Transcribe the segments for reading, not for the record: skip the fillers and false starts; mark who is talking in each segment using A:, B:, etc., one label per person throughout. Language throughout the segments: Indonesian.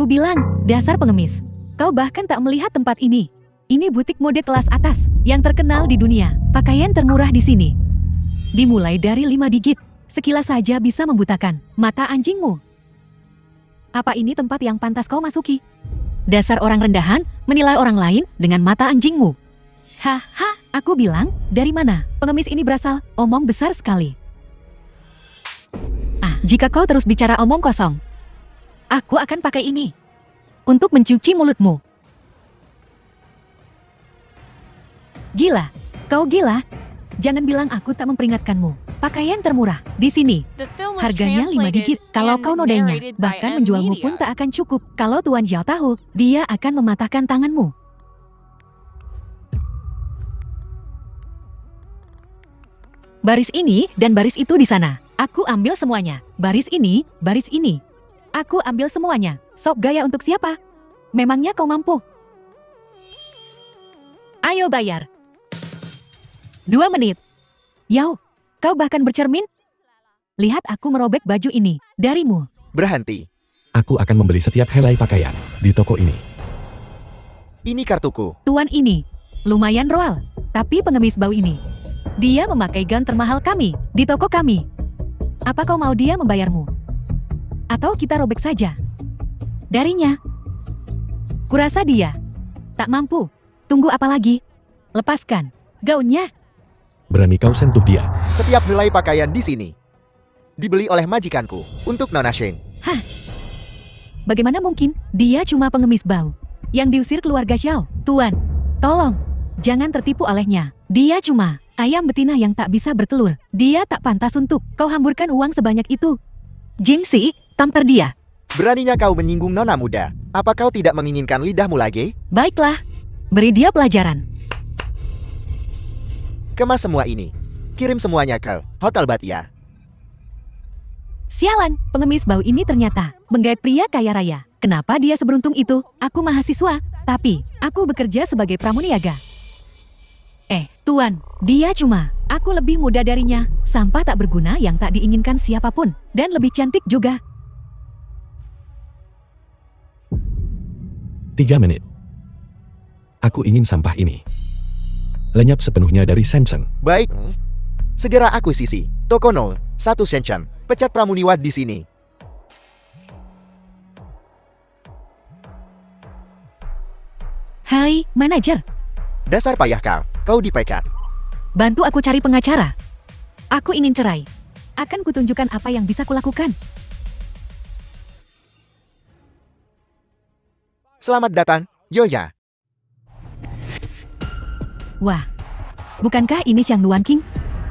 A: Aku bilang, dasar pengemis. Kau bahkan tak melihat tempat ini. Ini butik mode kelas atas, yang terkenal di dunia. Pakaian termurah di sini. Dimulai dari 5 digit. Sekilas saja bisa membutakan mata anjingmu. Apa ini tempat yang pantas kau masuki? Dasar orang rendahan, menilai orang lain dengan mata anjingmu. Haha, aku bilang, dari mana pengemis ini berasal? Omong besar sekali. Jika kau terus bicara omong kosong, aku akan pakai ini untuk mencuci mulutmu. Gila, kau gila? Jangan bilang aku tak memperingatkanmu. Pakaian termurah di sini. Harganya 5 digit. Kalau kau nodainya, bahkan menjualmu pun tak akan cukup. Kalau Tuan Zhao tahu, dia akan mematahkan tanganmu. Baris ini dan baris itu di sana. Aku ambil semuanya. Baris ini, baris ini. Aku ambil semuanya. Sok gaya untuk siapa? Memangnya kau mampu? Ayo bayar. 2 menit. Yao, kau bahkan bercermin? Lihat aku merobek baju ini. Darimu.
B: Berhenti.
C: Aku akan membeli setiap helai pakaian di toko ini.
B: Ini kartuku.
A: Tuan ini, lumayan royal. Tapi pengemis bau ini. Dia memakai gaun termahal kami, di toko kami. Apa kau mau dia membayarmu? Atau kita robek saja? Darinya. Kurasa dia tak mampu. Tunggu apa lagi? Lepaskan gaunnya.
C: Berani kau sentuh dia?
B: Setiap helai pakaian di sini dibeli oleh majikanku untuk Nona Shen.
A: Hah? Bagaimana mungkin? Dia cuma pengemis bau yang diusir keluarga Zhao. Tuan, tolong, jangan tertipu olehnya. Dia cuma ayam betina yang tak bisa bertelur. Dia tak pantas untuk kau hamburkan uang sebanyak itu. Jingxi, tampar dia.
B: Beraninya kau menyinggung nona muda. Apa kau tidak menginginkan lidahmu lagi?
A: Baiklah, beri dia pelajaran.
B: Kemas semua ini. Kirim semuanya ke Hotel Batia.
A: Sialan, pengemis bau ini ternyata menggait pria kaya raya. Kenapa dia seberuntung itu? Aku mahasiswa, tapi aku bekerja sebagai pramuniaga. Tuan, dia cuma, aku lebih muda darinya, sampah tak berguna yang tak diinginkan siapapun, dan lebih cantik juga.
C: 3 menit. Aku ingin sampah ini lenyap sepenuhnya dari Shenzhen.
B: Baik. Segera akuisisi. Toko 01 Shenzhen. Pecat Pramuniwad di sini.
A: Hai, manajer.
B: Dasar payah kau. Kau dipecat.
A: Bantu aku cari pengacara. Aku ingin cerai. Akan kutunjukkan apa yang bisa kulakukan.
B: Selamat datang, Yoya.
A: Wah, bukankah ini Xiang Nuan King?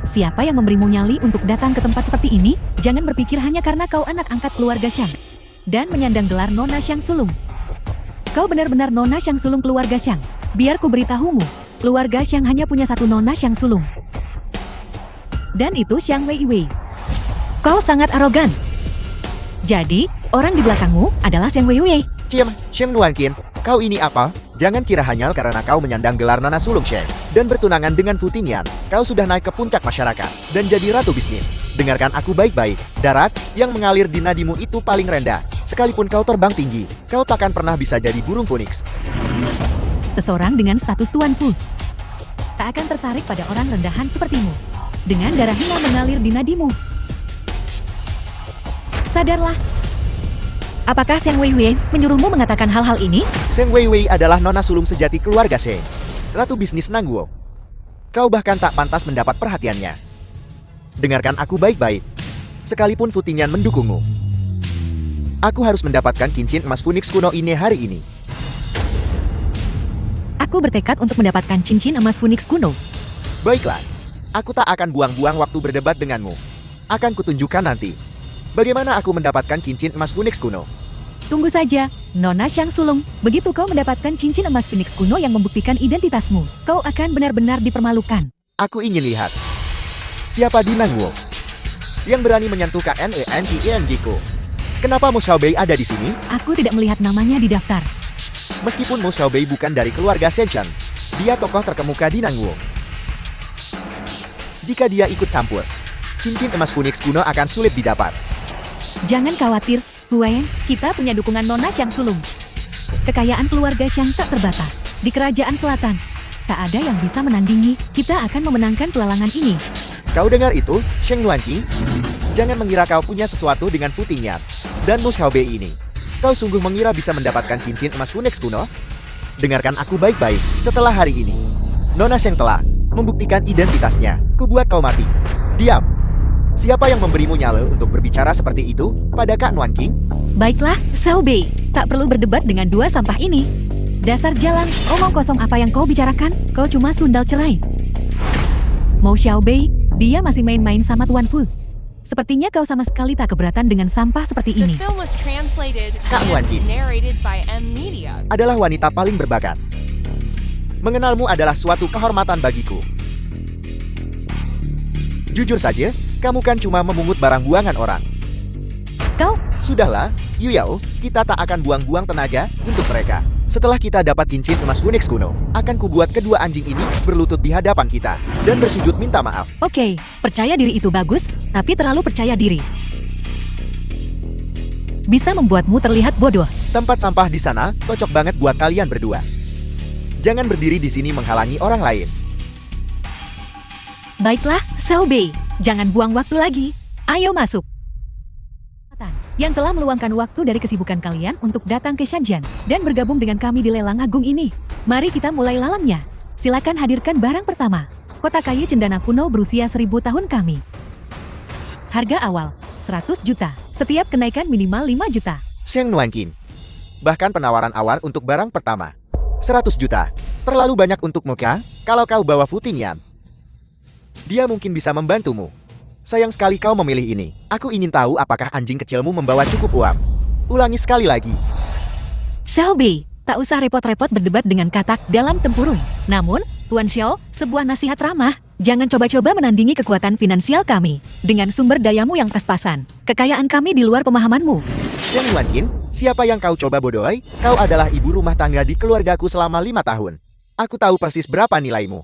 A: Siapa yang memberimu nyali untuk datang ke tempat seperti ini? Jangan berpikir hanya karena kau anak angkat keluarga Xiang dan menyandang gelar Nona Xiang Sulung. Kau benar-benar Nona Xiang Sulung keluarga Xiang. Biar ku beritahumu, keluarga Xiang hanya punya satu Nona Xiang Sulung. Dan itu Xiang Weiwei. Kau sangat arogan. Jadi, orang di belakangmu adalah Xiang Weiwei.
B: Xiang Nuankin, kau ini apa? Jangan kira hanya karena kau menyandang gelar Nona Sulung Shen dan bertunangan dengan Fu Tingyan, kau sudah naik ke puncak masyarakat dan jadi ratu bisnis. Dengarkan aku baik-baik. Darat yang mengalir di nadimu itu paling rendah. Sekalipun kau terbang tinggi, kau takkan pernah bisa jadi burung phoenix.
A: Seseorang dengan status Tuan Fu tak akan tertarik pada orang rendahan sepertimu. Dengan darah hina mengalir di nadimu. Sadarlah. Apakah Xiang Weiwei menyuruhmu mengatakan hal-hal ini?
B: Xiang Weiwei adalah Nona Sulung sejati keluarga Shen. Ratu bisnis Nangguo. Kau bahkan tak pantas mendapat perhatiannya. Dengarkan aku baik-baik. Sekalipun Fu Tingyan mendukungmu, aku harus mendapatkan cincin emas Phoenix kuno ini hari ini.
A: Aku bertekad untuk mendapatkan cincin emas Phoenix kuno.
B: Baiklah. Aku tak akan buang-buang waktu berdebat denganmu. Akan kutunjukkan nanti bagaimana aku mendapatkan cincin emas Phoenix kuno.
A: Tunggu saja, Nona Xiang Sulung. Begitu kau mendapatkan cincin emas Phoenix kuno yang membuktikan identitasmu, kau akan benar-benar dipermalukan.
B: Aku ingin lihat siapa di Nangguo yang berani menyentuh KNENGING-ku. Kenapa Mu Xiaobei ada di sini?
A: Aku tidak melihat namanya di daftar.
B: Meskipun Mu Xiaobei bukan dari keluarga Shenzhen, dia tokoh terkemuka di Nangguo. Jika dia ikut campur, cincin emas Phoenix kuno akan sulit didapat.
A: Jangan khawatir, Huang, kita punya dukungan Nona Xiang Sulung. Kekayaan keluarga Xiang tak terbatas. Di kerajaan selatan, tak ada yang bisa menandingi. Kita akan memenangkan pelelangan ini.
B: Kau dengar itu, Sheng Nuanqing? Jangan mengira kau punya sesuatu dengan Fu Tingyan dan Mu Xiaobei ini. Kau sungguh mengira bisa mendapatkan cincin emas Phoenix kuno? Dengarkan aku baik-baik. Setelah hari ini, Nona Xiang telah membuktikan identitasnya. Kubuat kau mati. Diam. Siapa yang memberimu nyala untuk berbicara seperti itu pada Kak Nuanqing?
A: Baiklah, Xiaobei. Tak perlu berdebat dengan dua sampah ini. Dasar jalan, omong kosong apa yang kau bicarakan? Kau cuma sundal cerai. Mau Xiaobei, dia masih main-main sama Tuan Fu. Sepertinya kau sama sekali tak keberatan dengan sampah seperti ini.
B: Kak Nuanqing adalah wanita paling berbakat. Mengenalmu adalah suatu kehormatan bagiku. Jujur saja, kamu kan cuma memungut barang buangan orang.
A: Kau?
B: Sudahlah, Yu Yao, kita tak akan buang-buang tenaga untuk mereka. Setelah kita dapat cincin emas Phoenix kuno, akan kubuat kedua anjing ini berlutut di hadapan kita dan bersujud minta maaf.
A: Oke, percaya diri itu bagus, tapi terlalu percaya diri bisa membuatmu terlihat bodoh.
B: Tempat sampah di sana cocok banget buat kalian berdua. Jangan berdiri di sini menghalangi orang lain.
A: Baiklah, Xiaobei, jangan buang waktu lagi. Ayo masuk. Yang telah meluangkan waktu dari kesibukan kalian untuk datang ke Shenzhen dan bergabung dengan kami di lelang agung ini. Mari kita mulai lalangnya. Silakan hadirkan barang pertama. Kotak kayu cendana kuno berusia 1000 tahun kami. Harga awal, 100 juta. Setiap kenaikan minimal 5 juta.
B: Sheng Nuanqing. Bahkan penawaran awal untuk barang pertama, 100 juta. Terlalu banyak untuk muka, kalau kau bawa Fu Tingyan. Dia mungkin bisa membantumu. Sayang sekali kau memilih ini. Aku ingin tahu apakah anjing kecilmu membawa cukup uang. Ulangi sekali lagi.
A: Xiaobei, tak usah repot-repot berdebat dengan katak dalam tempurung. Namun, Tuan Xiao, sebuah nasihat ramah. Jangan coba-coba menandingi kekuatan finansial kami. Dengan sumber dayamu yang pas-pasan. Kekayaan kami di luar pemahamanmu.
B: Sheng Nuanqing, siapa yang kau coba bodohi? Kau adalah ibu rumah tangga di keluargaku selama 5 tahun. Aku tahu persis berapa nilaimu.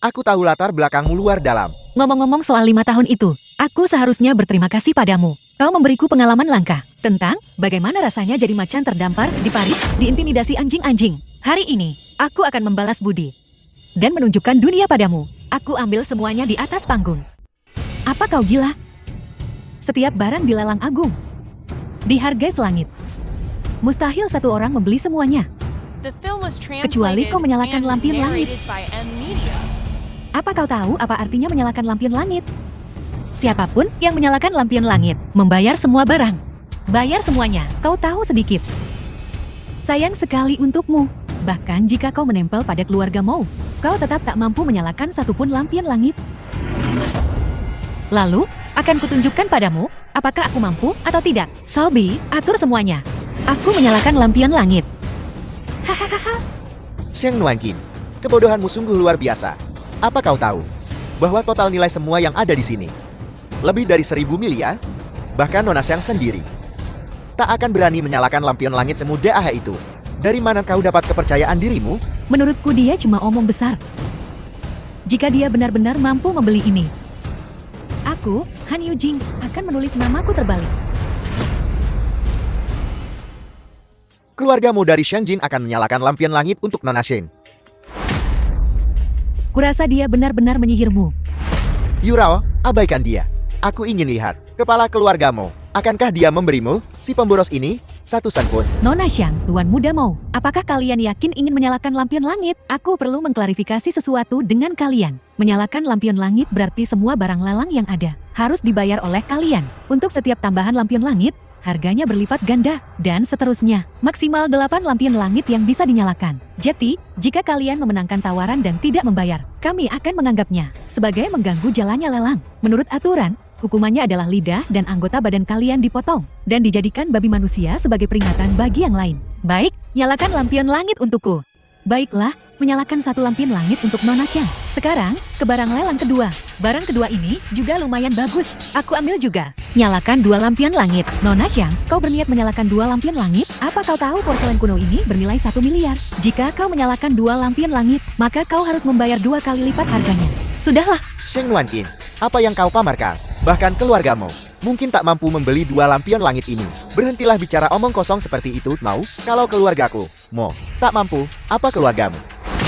B: Aku tahu latar belakangmu luar dalam.
A: Ngomong-ngomong soal 5 tahun itu, aku seharusnya berterima kasih padamu. Kau memberiku pengalaman langka tentang bagaimana rasanya jadi macan terdampar, diparit, diintimidasi anjing-anjing. Hari ini, aku akan membalas budi dan menunjukkan dunia padamu. Aku ambil semuanya di atas panggung. Apa kau gila? Setiap barang di lelang agung dihargai selangit. Mustahil satu orang membeli semuanya. Kecuali kau menyalakan lampion langit. Apa kau tahu apa artinya menyalakan lampion langit? Siapapun yang menyalakan lampion langit, membayar semua barang. Bayar semuanya, kau tahu sedikit. Sayang sekali untukmu. Bahkan jika kau menempel pada keluarga Mou, kau tetap tak mampu menyalakan satupun lampion langit. Lalu, akan kutunjukkan padamu, apakah aku mampu atau tidak. Xiaobei, atur semuanya. Aku menyalakan lampion langit. Hahaha.
B: Sheng Nuanqing, kebodohanmu sungguh luar biasa. Apa kau tahu bahwa total nilai semua yang ada di sini lebih dari 1000 miliar? Bahkan Nona Xiang sendiri tak akan berani menyalakan lampion langit semudah itu. Dari mana kau dapat kepercayaan dirimu?
A: Menurutku dia cuma omong besar. Jika dia benar-benar mampu membeli ini, aku, Han Yujing, akan menulis namaku terbalik.
B: Keluargamu dari Shenzhen akan menyalakan lampion langit untuk Nona Xiang.
A: Kurasa dia benar-benar menyihirmu.
B: Yurao, abaikan dia. Aku ingin lihat kepala keluargamu. Akankah dia memberimu si pemboros ini satu sen pun?
A: Nona Xiang, Tuan Muda Mou, apakah kalian yakin ingin menyalakan lampion langit? Aku perlu mengklarifikasi sesuatu dengan kalian. Menyalakan lampion langit berarti semua barang lelang yang ada harus dibayar oleh kalian. Untuk setiap tambahan lampion langit, harganya berlipat ganda, dan seterusnya. Maksimal 8 lampion langit yang bisa dinyalakan. Jadi, jika kalian memenangkan tawaran dan tidak membayar, kami akan menganggapnya sebagai mengganggu jalannya lelang. Menurut aturan, hukumannya adalah lidah dan anggota badan kalian dipotong, dan dijadikan babi manusia sebagai peringatan bagi yang lain. Baik, nyalakan lampion langit untukku. Baiklah, menyalakan satu lampion langit untuk Nona Xiang. Sekarang, ke barang lelang kedua. Barang kedua ini juga lumayan bagus. Aku ambil juga. Nyalakan 2 lampion langit. Nona Xiang, kau berniat menyalakan 2 lampion langit? Apa kau tahu porselen kuno ini bernilai 1 miliar? Jika kau menyalakan 2 lampion langit, maka kau harus membayar 2 kali lipat harganya. Sudahlah.
B: Sheng Nuanqing, apa yang kau pamerkan? Bahkan keluargamu mungkin tak mampu membeli 2 lampion langit ini. Berhentilah bicara omong kosong seperti itu, mau? Kalau keluargaku, tak mampu, apa keluargamu?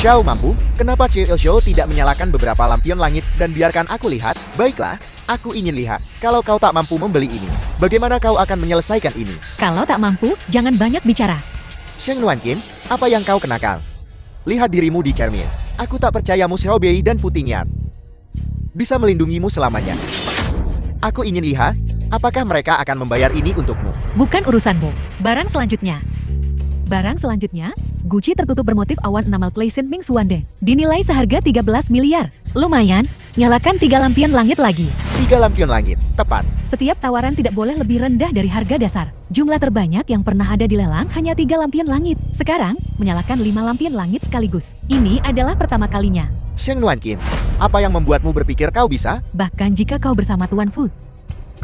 B: Xiao mampu, kenapa Xiao tidak menyalakan beberapa lampion langit dan biarkan aku lihat? Baiklah, aku ingin lihat. Kalau kau tak mampu membeli ini, bagaimana kau akan menyelesaikan ini?
A: Kalau tak mampu, jangan banyak bicara.
B: Sheng Nuanqin, apa yang kau kenakan? Lihat dirimu di cermin. Aku tak percaya Mu Xiaobei dan Fu Tingyan bisa melindungimu selamanya. Aku ingin lihat, apakah mereka akan membayar ini untukmu?
A: Bukan urusanmu. Barang selanjutnya. Barang selanjutnya, Gucci tertutup bermotif awan enamal Pleasant Ming Suande. Dinilai seharga 13 miliar. Lumayan, nyalakan 3 lampion langit lagi.
B: 3 lampion langit, tepat.
A: Setiap tawaran tidak boleh lebih rendah dari harga dasar. Jumlah terbanyak yang pernah ada di lelang hanya 3 lampion langit. Sekarang, menyalakan 5 lampion langit sekaligus. Ini adalah pertama kalinya.
B: Sheng Nuanqin, apa yang membuatmu berpikir kau bisa?
A: Bahkan jika kau bersama Tuan Fu.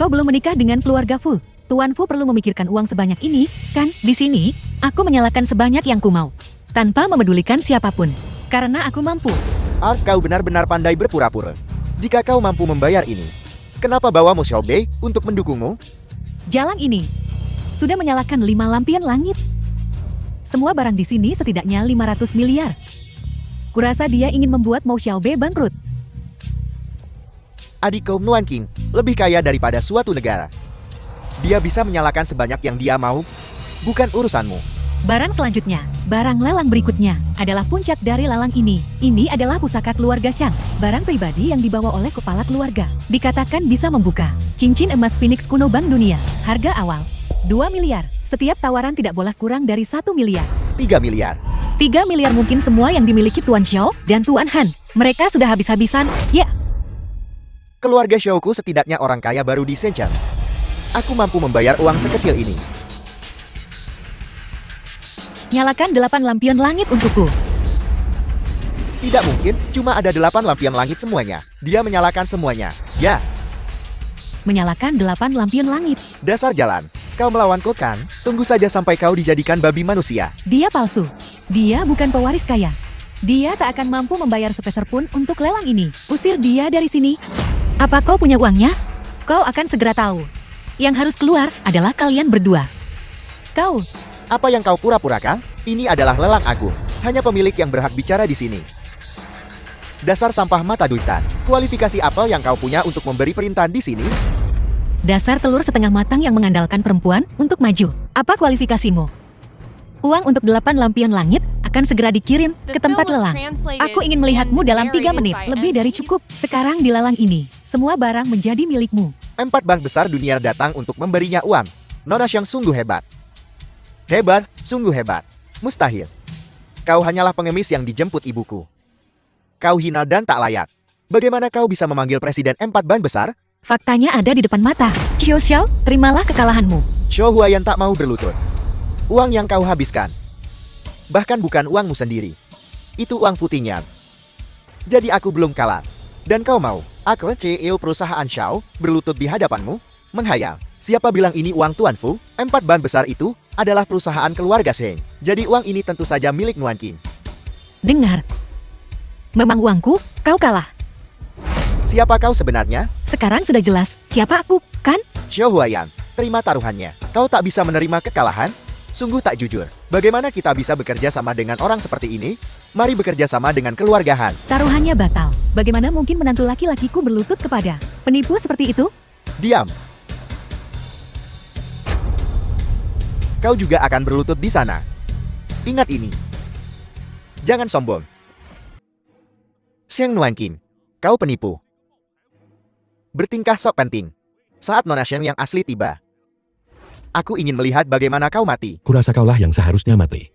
A: Kau belum menikah dengan keluarga Fu. Tuan Fu perlu memikirkan uang sebanyak ini, kan? Di sini, aku menyalakan sebanyak yang ku mau. Tanpa memedulikan siapapun. Karena aku mampu.
B: Kau benar-benar pandai berpura-pura. Jika kau mampu membayar ini, kenapa bawa Mu Xiaobei untuk mendukungmu?
A: Jalan ini sudah menyalakan 5 lampion langit. Semua barang di sini setidaknya 500 miliar. Kurasa dia ingin membuat Mo Xiaobei bangkrut.
B: Adikku Nuanqing lebih kaya daripada suatu negara. Dia bisa menyalakan sebanyak yang dia mau, bukan urusanmu.
A: Barang selanjutnya, barang lelang berikutnya, adalah puncak dari lelang ini. Ini adalah pusaka keluarga Shang, barang pribadi yang dibawa oleh kepala keluarga. Dikatakan bisa membuka cincin emas Phoenix kuno Bank Dunia. Harga awal, 2 miliar. Setiap tawaran tidak boleh kurang dari 1 miliar.
B: 3 miliar.
A: 3 miliar mungkin semua yang dimiliki Tuan Xiao dan Tuan Han. Mereka sudah habis-habisan, ya.
B: Keluarga Xiaoku setidaknya orang kaya baru di Shenzhen. Aku mampu membayar uang sekecil ini.
A: Nyalakan 8 lampion langit untukku.
B: Tidak mungkin, cuma ada 8 lampion langit semuanya. Dia menyalakan semuanya. Ya.
A: Menyalakan 8 lampion langit.
B: Dasar jalan. Kau melawanku kan? Tunggu saja sampai kau dijadikan babi manusia.
A: Dia palsu. Dia bukan pewaris kaya. Dia tak akan mampu membayar sepeser pun untuk lelang ini. Usir dia dari sini. Apa kau punya uangnya? Kau akan segera tahu. Yang harus keluar adalah kalian berdua. Kau.
B: Apa yang kau pura-purakan? Ini adalah lelang agung. Hanya pemilik yang berhak bicara di sini. Dasar sampah mata duitan. Kualifikasi apa yang kau punya untuk memberi perintah di sini?
A: Dasar telur setengah matang yang mengandalkan perempuan untuk maju. Apa kualifikasimu? Uang untuk 8 lampion langit akan segera dikirim ke tempat lelang. Aku ingin melihatmu dalam 3 menit. Lebih dari cukup. Sekarang di lelang ini, semua barang menjadi milikmu.
B: 4 bank besar dunia datang untuk memberinya uang. Nona Xiang sungguh hebat. Hebat, sungguh hebat. Mustahil. Kau hanyalah pengemis yang dijemput ibuku. Kau hina dan tak layak. Bagaimana kau bisa memanggil presiden 4 bank besar?
A: Faktanya ada di depan mata. Xiao Xiao, terimalah kekalahanmu.
B: Xiao Huayan tak mau berlutut. Uang yang kau habiskan. Bahkan bukan uangmu sendiri. Itu uang Fu Tingyan. Jadi aku belum kalah. Dan kau mau, aku CEO perusahaan Xiao, berlutut di hadapanmu? Menghayal. Siapa bilang ini uang Tuan Fu? 4 ban besar itu adalah perusahaan keluarga Sheng. Jadi uang ini tentu saja milik Nuanqing.
A: Dengar. Memang uangku, kau kalah.
B: Siapa kau sebenarnya?
A: Sekarang sudah jelas, siapa aku, kan?
B: Xiao Huayan, terima taruhannya. Kau tak bisa menerima kekalahan? Sungguh tak jujur. Bagaimana kita bisa bekerja sama dengan orang seperti ini? Mari bekerja sama dengan keluarga Han.
A: Taruhannya batal. Bagaimana mungkin menantu laki-lakiku berlutut kepada penipu seperti itu?
B: Diam. Kau juga akan berlutut di sana. Ingat ini. Jangan sombong. Sheng Nuanqing, kau penipu. Bertingkah sok penting. Saat Nona Sheng yang asli tiba. Aku ingin melihat bagaimana kau mati.
C: Kurasa kaulah yang seharusnya mati.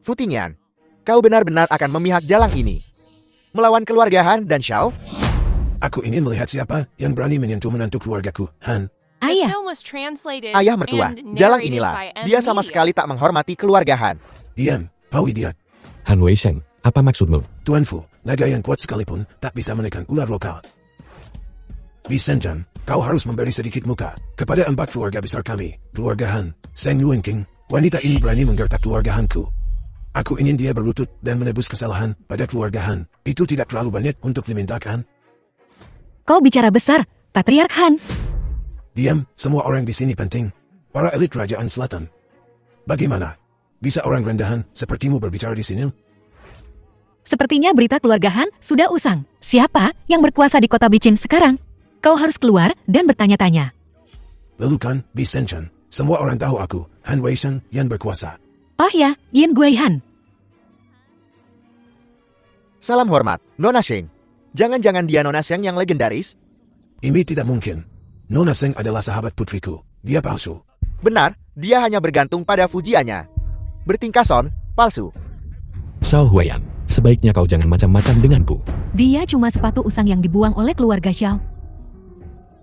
B: Fu Tingyan, kau benar-benar akan memihak jalang ini. Melawan keluarga Han dan Xiao?
D: Aku ingin melihat siapa yang berani menyentuh menantu keluargaku, Han.
A: Ayah.
B: Ayah mertua, jalang inilah. Dia sama sekali tak menghormati keluarga Han.
D: Diam, kau idiot.
C: Han Wei Sheng, apa maksudmu?
D: Tuan Fu, naga yang kuat sekalipun tak bisa menekan ular lokal. Di Shenzhen, kau harus memberi sedikit muka kepada 4 keluarga besar kami, keluarga Han, Sheng Nuanqing. Wanita ini berani menggertak keluarga Hanku. Aku ingin dia berlutut dan menebus kesalahan pada keluarga Han. Itu tidak terlalu banyak untuk dimintakan.
A: Kau bicara besar, Patriark Han.
D: Diam, semua orang di sini penting. Para elit kerajaan selatan. Bagaimana? Bisa orang rendahan sepertimu berbicara di sini?
A: Sepertinya berita keluarga Han sudah usang. Siapa yang berkuasa di kota Bicin sekarang? Kau harus keluar dan bertanya-tanya.
D: Lalu kan, Bisenchen. Semua orang tahu aku, Han Weishen, yang berkuasa.
A: Oh ya, Yin Guihan.
B: Salam hormat, Nona Sheng. Jangan-jangan dia Nona Sheng yang legendaris?
D: Ini tidak mungkin. Nona Sheng adalah sahabat putriku. Dia palsu.
B: Benar, dia hanya bergantung pada fujiannya. Bertingkah son, palsu.
C: Xiao Huayan, sebaiknya kau jangan macam-macam denganku.
A: Dia cuma sepatu usang yang dibuang oleh keluarga Xiao.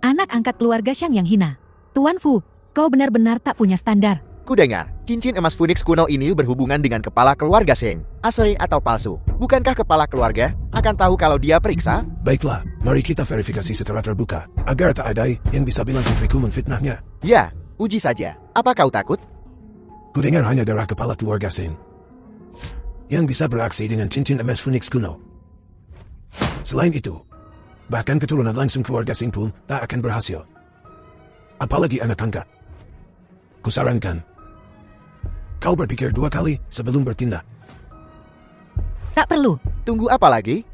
A: Anak angkat keluarga Xiang yang hina. Tuan Fu, kau benar-benar tak punya standar.
B: Kudengar, cincin emas Phoenix kuno ini berhubungan dengan kepala keluarga Sheng. Asli atau palsu? Bukankah kepala keluarga akan tahu kalau dia periksa?
D: Baiklah, mari kita verifikasi secara terbuka, agar tak ada yang bisa bilang putriku menfitnahnya.
B: Ya, uji saja. Apa kau takut?
D: Kudengar hanya darah kepala keluarga Sheng yang bisa beraksi dengan cincin emas Phoenix kuno. Selain itu, bahkan keturunan langsung keluarga Sheng pun tak akan berhasil. Apalagi anak angkat. Kusarankan, kau berpikir 2 kali sebelum bertindak.
A: Tak perlu.
B: Tunggu apa lagi?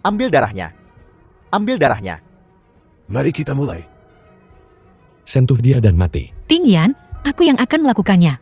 B: Ambil darahnya. Ambil darahnya.
D: Mari kita mulai.
C: Sentuh dia dan mati.
A: Ting Yan, aku yang akan melakukannya.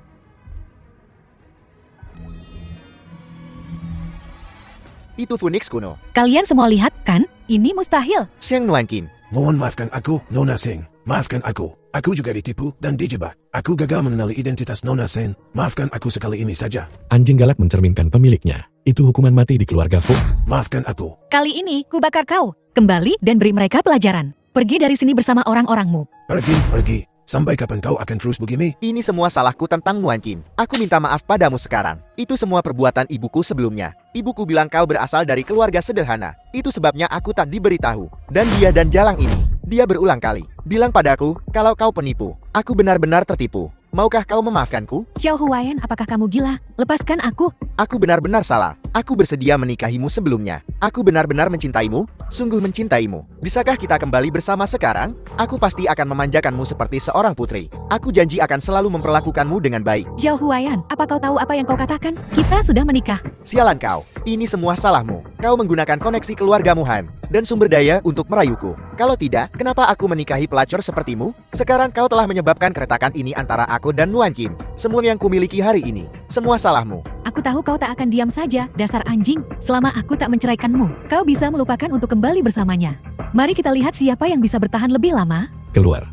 B: Itu Phoenix kuno.
A: Kalian semua lihat kan? Ini mustahil.
B: Sheng Nuankin.
D: Mohon maafkan aku, Nona Sheng. Maafkan aku. Aku juga ditipu dan dijebak. Aku gagal mengenali identitas Nona Sheng. Maafkan aku sekali ini saja.
C: Anjing galak mencerminkan pemiliknya. Itu hukuman mati di keluarga Fu.
D: Maafkan aku.
A: Kali ini, ku bakar kau. Kembali dan beri mereka pelajaran. Pergi dari sini bersama orang-orangmu.
D: Pergi. Sampai kapan kau akan terus begini?
B: Ini semua salahku tentang Nuankin. Aku minta maaf padamu sekarang. Itu semua perbuatan ibuku sebelumnya. Ibuku bilang kau berasal dari keluarga sederhana. Itu sebabnya aku tak diberitahu. Dan dia dan Jalang ini, dia berulang kali bilang padaku kalau kau penipu. Aku benar-benar tertipu. Maukah kau memaafkanku?
A: Xiao Huayan, apakah kamu gila? Lepaskan aku.
B: Aku benar-benar salah. Aku bersedia menikahimu sebelumnya. Aku benar-benar mencintaimu, sungguh mencintaimu. Bisakah kita kembali bersama sekarang? Aku pasti akan memanjakanmu seperti seorang putri. Aku janji akan selalu memperlakukanmu dengan baik.
A: Xiao Huayan, apa kau tahu apa yang kau katakan? Kita sudah menikah.
B: Sialan kau. Ini semua salahmu. Kau menggunakan koneksi keluargamu Han dan sumber daya untuk merayuku. Kalau tidak, kenapa aku menikahi pelacur sepertimu? Sekarang kau telah menyebabkan keretakan ini antara aku dan Nuan Kim. Semua yang kumiliki hari ini, semua salahmu.
A: Aku tahu kau tak akan diam saja, dasar anjing. Selama aku tak menceraikanmu, kau bisa melupakan untuk kembali bersamanya. Mari kita lihat siapa yang bisa bertahan lebih lama.
C: Keluar.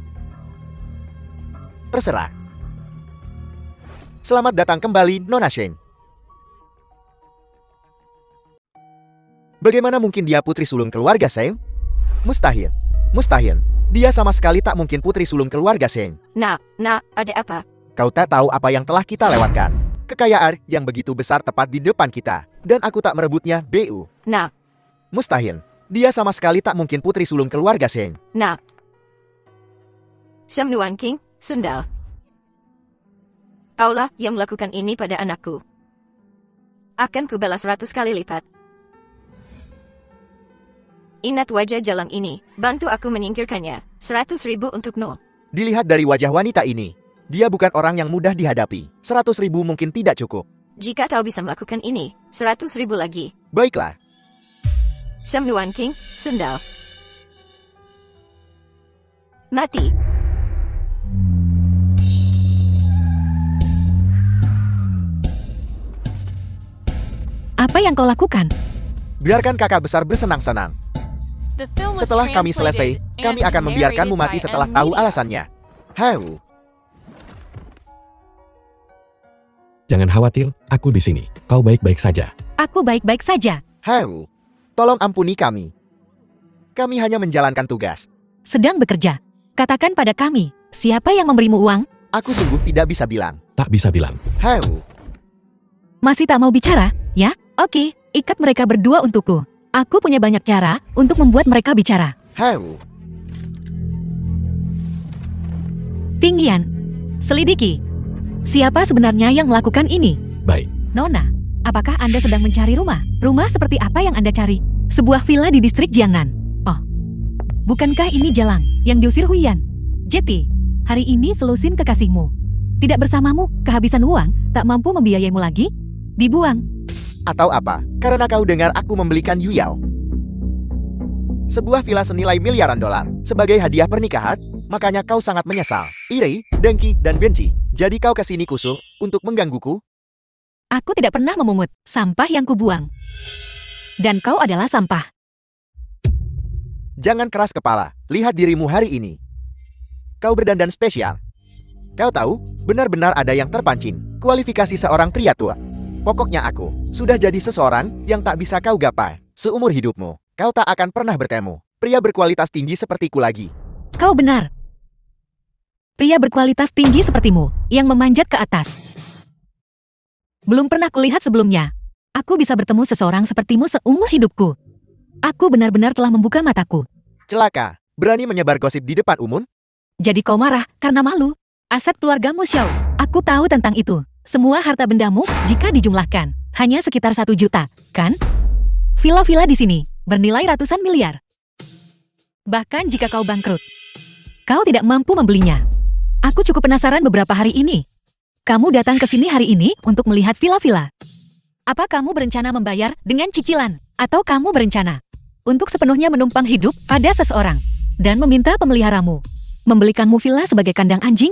B: Terserah. Selamat datang kembali, Nona Sheng. Bagaimana mungkin dia putri sulung keluarga Sheng? Mustahil. Mustahil. Dia sama sekali tak mungkin putri sulung keluarga Sheng.
E: Nak, ada apa?
B: Kau tak tahu apa yang telah kita lewatkan. Kekayaan yang begitu besar tepat di depan kita. Dan aku tak merebutnya, Bu.
E: Nak,
B: Mustahil. Dia sama sekali tak mungkin putri sulung keluarga Sheng.
E: nak. Sam Nuan King, sundal. Kaulah yang melakukan ini pada anakku. Akan kubalas 100 kali lipat. Ingat wajah Jalang ini, bantu aku menyingkirkannya. 100.000 untuk No.
B: Dilihat dari wajah wanita ini, dia bukan orang yang mudah dihadapi. 100.000 mungkin tidak cukup.
E: Jika kau bisa melakukan ini, 100.000 lagi.
B: Baiklah.
E: Sam Nuan King, sundal. Mati.
A: Apa yang kau lakukan?
B: Biarkan kakak besar bersenang-senang. Setelah kami selesai, kami akan membiarkanmu mati setelah tahu alasannya. Heu.
C: Jangan khawatir, aku di sini. Kau baik-baik saja.
A: Aku baik-baik saja.
B: Heu. Tolong ampuni kami. Kami hanya menjalankan tugas.
A: Sedang bekerja. Katakan pada kami, siapa yang memberimu uang?
B: Aku sungguh tidak bisa bilang.
C: Tak bisa bilang.
B: Heu.
A: Masih tak mau bicara? Ya? Oke, ikat mereka berdua untukku. Aku punya banyak cara untuk membuat mereka bicara.
B: Heu.
A: Tinggian. Selidiki. Siapa sebenarnya yang melakukan ini?
C: Baik.
A: Nona, apakah Anda sedang mencari rumah? Rumah seperti apa yang Anda cari? Sebuah villa di distrik Jiangnan. Oh, bukankah ini Jalang yang diusir Huiyan? Jetty, hari ini selusin kekasihmu. Tidak bersamamu, kehabisan uang, tak mampu membiayaimu lagi? Dibuang.
B: Atau apa? Karena kau dengar aku membelikan Yuyao sebuah villa senilai miliaran dolar sebagai hadiah pernikahan, makanya kau sangat menyesal, iri, dengki, dan benci. Jadi kau kesini khusus untuk menggangguku?
A: Aku tidak pernah memungut sampah yang kubuang. Dan kau adalah sampah.
B: Jangan keras kepala, lihat dirimu hari ini. Kau berdandan spesial. Kau tahu, benar-benar ada yang terpancing, kualifikasi seorang pria tua. Pokoknya aku sudah jadi seseorang yang tak bisa kau gapai seumur hidupmu. Kau tak akan pernah bertemu pria berkualitas tinggi sepertiku lagi.
A: Kau benar. Pria berkualitas tinggi sepertimu, yang memanjat ke atas. Belum pernah kulihat sebelumnya. Aku bisa bertemu seseorang sepertimu seumur hidupku. Aku benar-benar telah membuka mataku.
B: Celaka, berani menyebar gosip di depan umum?
A: Jadi kau marah karena malu. Aset keluargamu, Xiao. Aku tahu tentang itu. Semua harta bendamu, jika dijumlahkan, hanya sekitar 1 juta, kan? Villa-villa di sini bernilai ratusan miliar. Bahkan jika kau bangkrut, kau tidak mampu membelinya. Aku cukup penasaran beberapa hari ini. Kamu datang ke sini hari ini untuk melihat villa-villa. Apa kamu berencana membayar dengan cicilan? Atau kamu berencana untuk sepenuhnya menumpang hidup pada seseorang dan meminta pemeliharamu membelikanmu villa sebagai kandang anjing?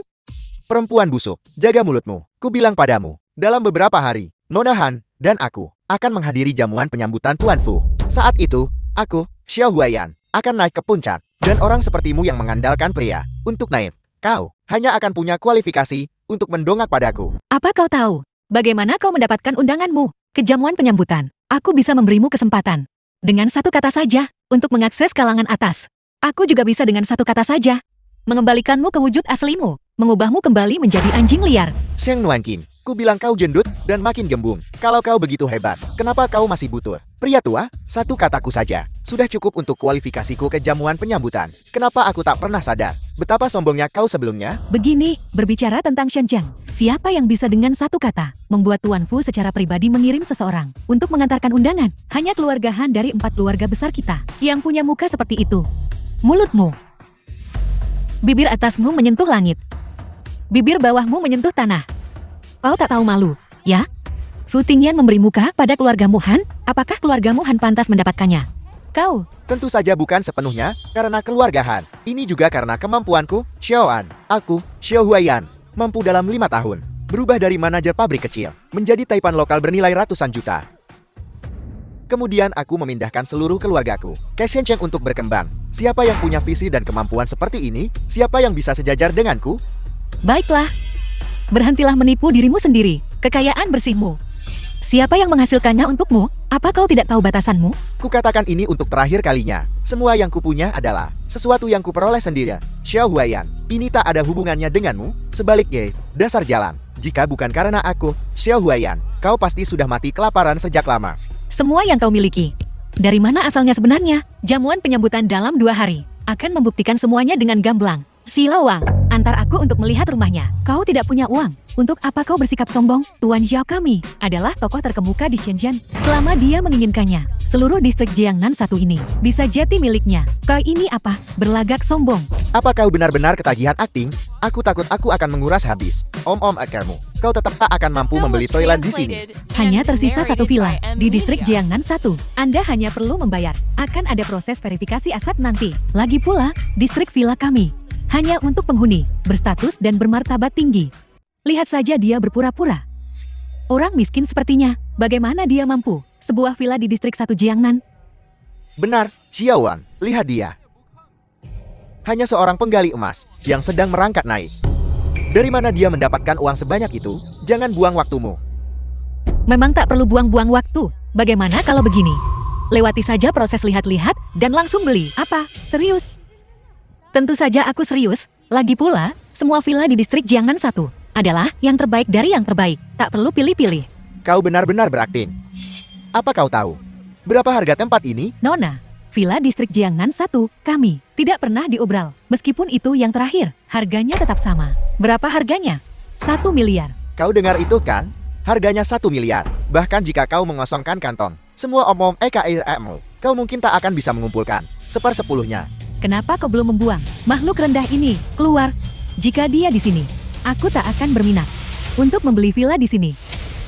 B: Perempuan busuk, jaga mulutmu. Ku bilang padamu, dalam beberapa hari, Nona Han dan aku akan menghadiri jamuan penyambutan Tuan Fu. Saat itu, aku, Xiao Huaiyan, akan naik ke puncak. Dan orang sepertimu yang mengandalkan pria untuk naik, kau hanya akan punya kualifikasi untuk mendongak padaku.
A: Apa kau tahu bagaimana kau mendapatkan undanganmu ke jamuan penyambutan? Aku bisa memberimu kesempatan dengan satu kata saja untuk mengakses kalangan atas. Aku juga bisa dengan satu kata saja mengembalikanmu ke wujud aslimu, mengubahmu kembali menjadi anjing liar.
B: Sheng Nuanqing, ku bilang kau jendut dan makin gembung. Kalau kau begitu hebat, kenapa kau masih butuh? Pria tua, satu kataku saja, sudah cukup untuk kualifikasiku ke jamuan penyambutan. Kenapa aku tak pernah sadar betapa sombongnya kau sebelumnya?
A: Begini, berbicara tentang Shenzhen, siapa yang bisa dengan satu kata membuat Tuan Fu secara pribadi mengirim seseorang untuk mengantarkan undangan? Hanya keluarga Han dari 4 keluarga besar kita yang punya muka seperti itu. Mulutmu, bibir atasmu menyentuh langit, bibir bawahmu menyentuh tanah. Kau tak tahu malu, ya? Fu Tingyan memberi muka pada keluargamu Han? Apakah keluargamu Han pantas mendapatkannya? Kau?
B: Tentu saja bukan sepenuhnya karena keluarga Han. Ini juga karena kemampuanku, Xiaoan. Aku, Xiao Huaiyan, mampu dalam 5 tahun berubah dari manajer pabrik kecil menjadi taipan lokal bernilai ratusan juta. Kemudian aku memindahkan seluruh keluargaku ke Shenzhen untuk berkembang. Siapa yang punya visi dan kemampuan seperti ini? Siapa yang bisa sejajar denganku?
A: Baiklah. Berhentilah menipu dirimu sendiri. Kekayaan bersihmu. Siapa yang menghasilkannya untukmu? Apa kau tidak tahu batasanmu?
B: Kukatakan ini untuk terakhir kalinya. Semua yang kupunya adalah sesuatu yang kuperoleh sendiri. Xiao Huaiyan, ini tak ada hubungannya denganmu. Sebaliknya, dasar jalan. Jika bukan karena aku, Xiao Huaiyan, kau pasti sudah mati kelaparan sejak lama.
A: Semua yang kau miliki. Dari mana asalnya sebenarnya? Jamuan penyambutan dalam 2 hari akan membuktikan semuanya dengan gamblang. Silawang, antar aku untuk melihat rumahnya. Kau tidak punya uang. Untuk apa kau bersikap sombong? Tuan Zhao kami adalah tokoh terkemuka di Shenzhen. Selama dia menginginkannya, seluruh distrik Jiangnan 1 ini bisa jadi miliknya. Kau ini apa? Berlagak sombong.
B: Apa kau benar-benar ketagihan akting? Aku takut aku akan menguras habis. Om-om akarmu. Kau tetap tak akan mampu membeli toilet di sini.
A: Hanya tersisa 1 villa di distrik Jiangnan 1. Anda hanya perlu membayar. Akan ada proses verifikasi aset nanti. Lagi pula, distrik villa kami hanya untuk penghuni berstatus dan bermartabat tinggi. Lihat saja dia berpura-pura. Orang miskin sepertinya, bagaimana dia mampu sebuah villa di distrik 1 Jiangnan?
B: Benar, Xiaoan, lihat dia. Hanya seorang penggali emas yang sedang merangkak naik. Dari mana dia mendapatkan uang sebanyak itu? Jangan buang waktumu.
A: Memang tak perlu buang-buang waktu. Bagaimana kalau begini? Lewati saja proses lihat-lihat dan langsung beli. Apa? Serius? Tentu saja aku serius. Lagi pula, semua villa di distrik Jiangnan 1 adalah yang terbaik dari yang terbaik. Tak perlu pilih-pilih.
B: Kau benar-benar berakting. Apa kau tahu berapa harga tempat ini?
A: Nona, villa distrik Jiangnan 1 kami tidak pernah diobral. Meskipun itu yang terakhir, harganya tetap sama. Berapa harganya? 1 miliar.
B: Kau dengar itu kan? Harganya 1 miliar. Bahkan jika kau mengosongkan kantong semua om-om EKIRMU, kau mungkin tak akan bisa mengumpulkan 1/10-nya.
A: Kenapa kau belum membuang? Makhluk rendah ini, keluar. Jika dia di sini, aku tak akan berminat untuk membeli villa di sini.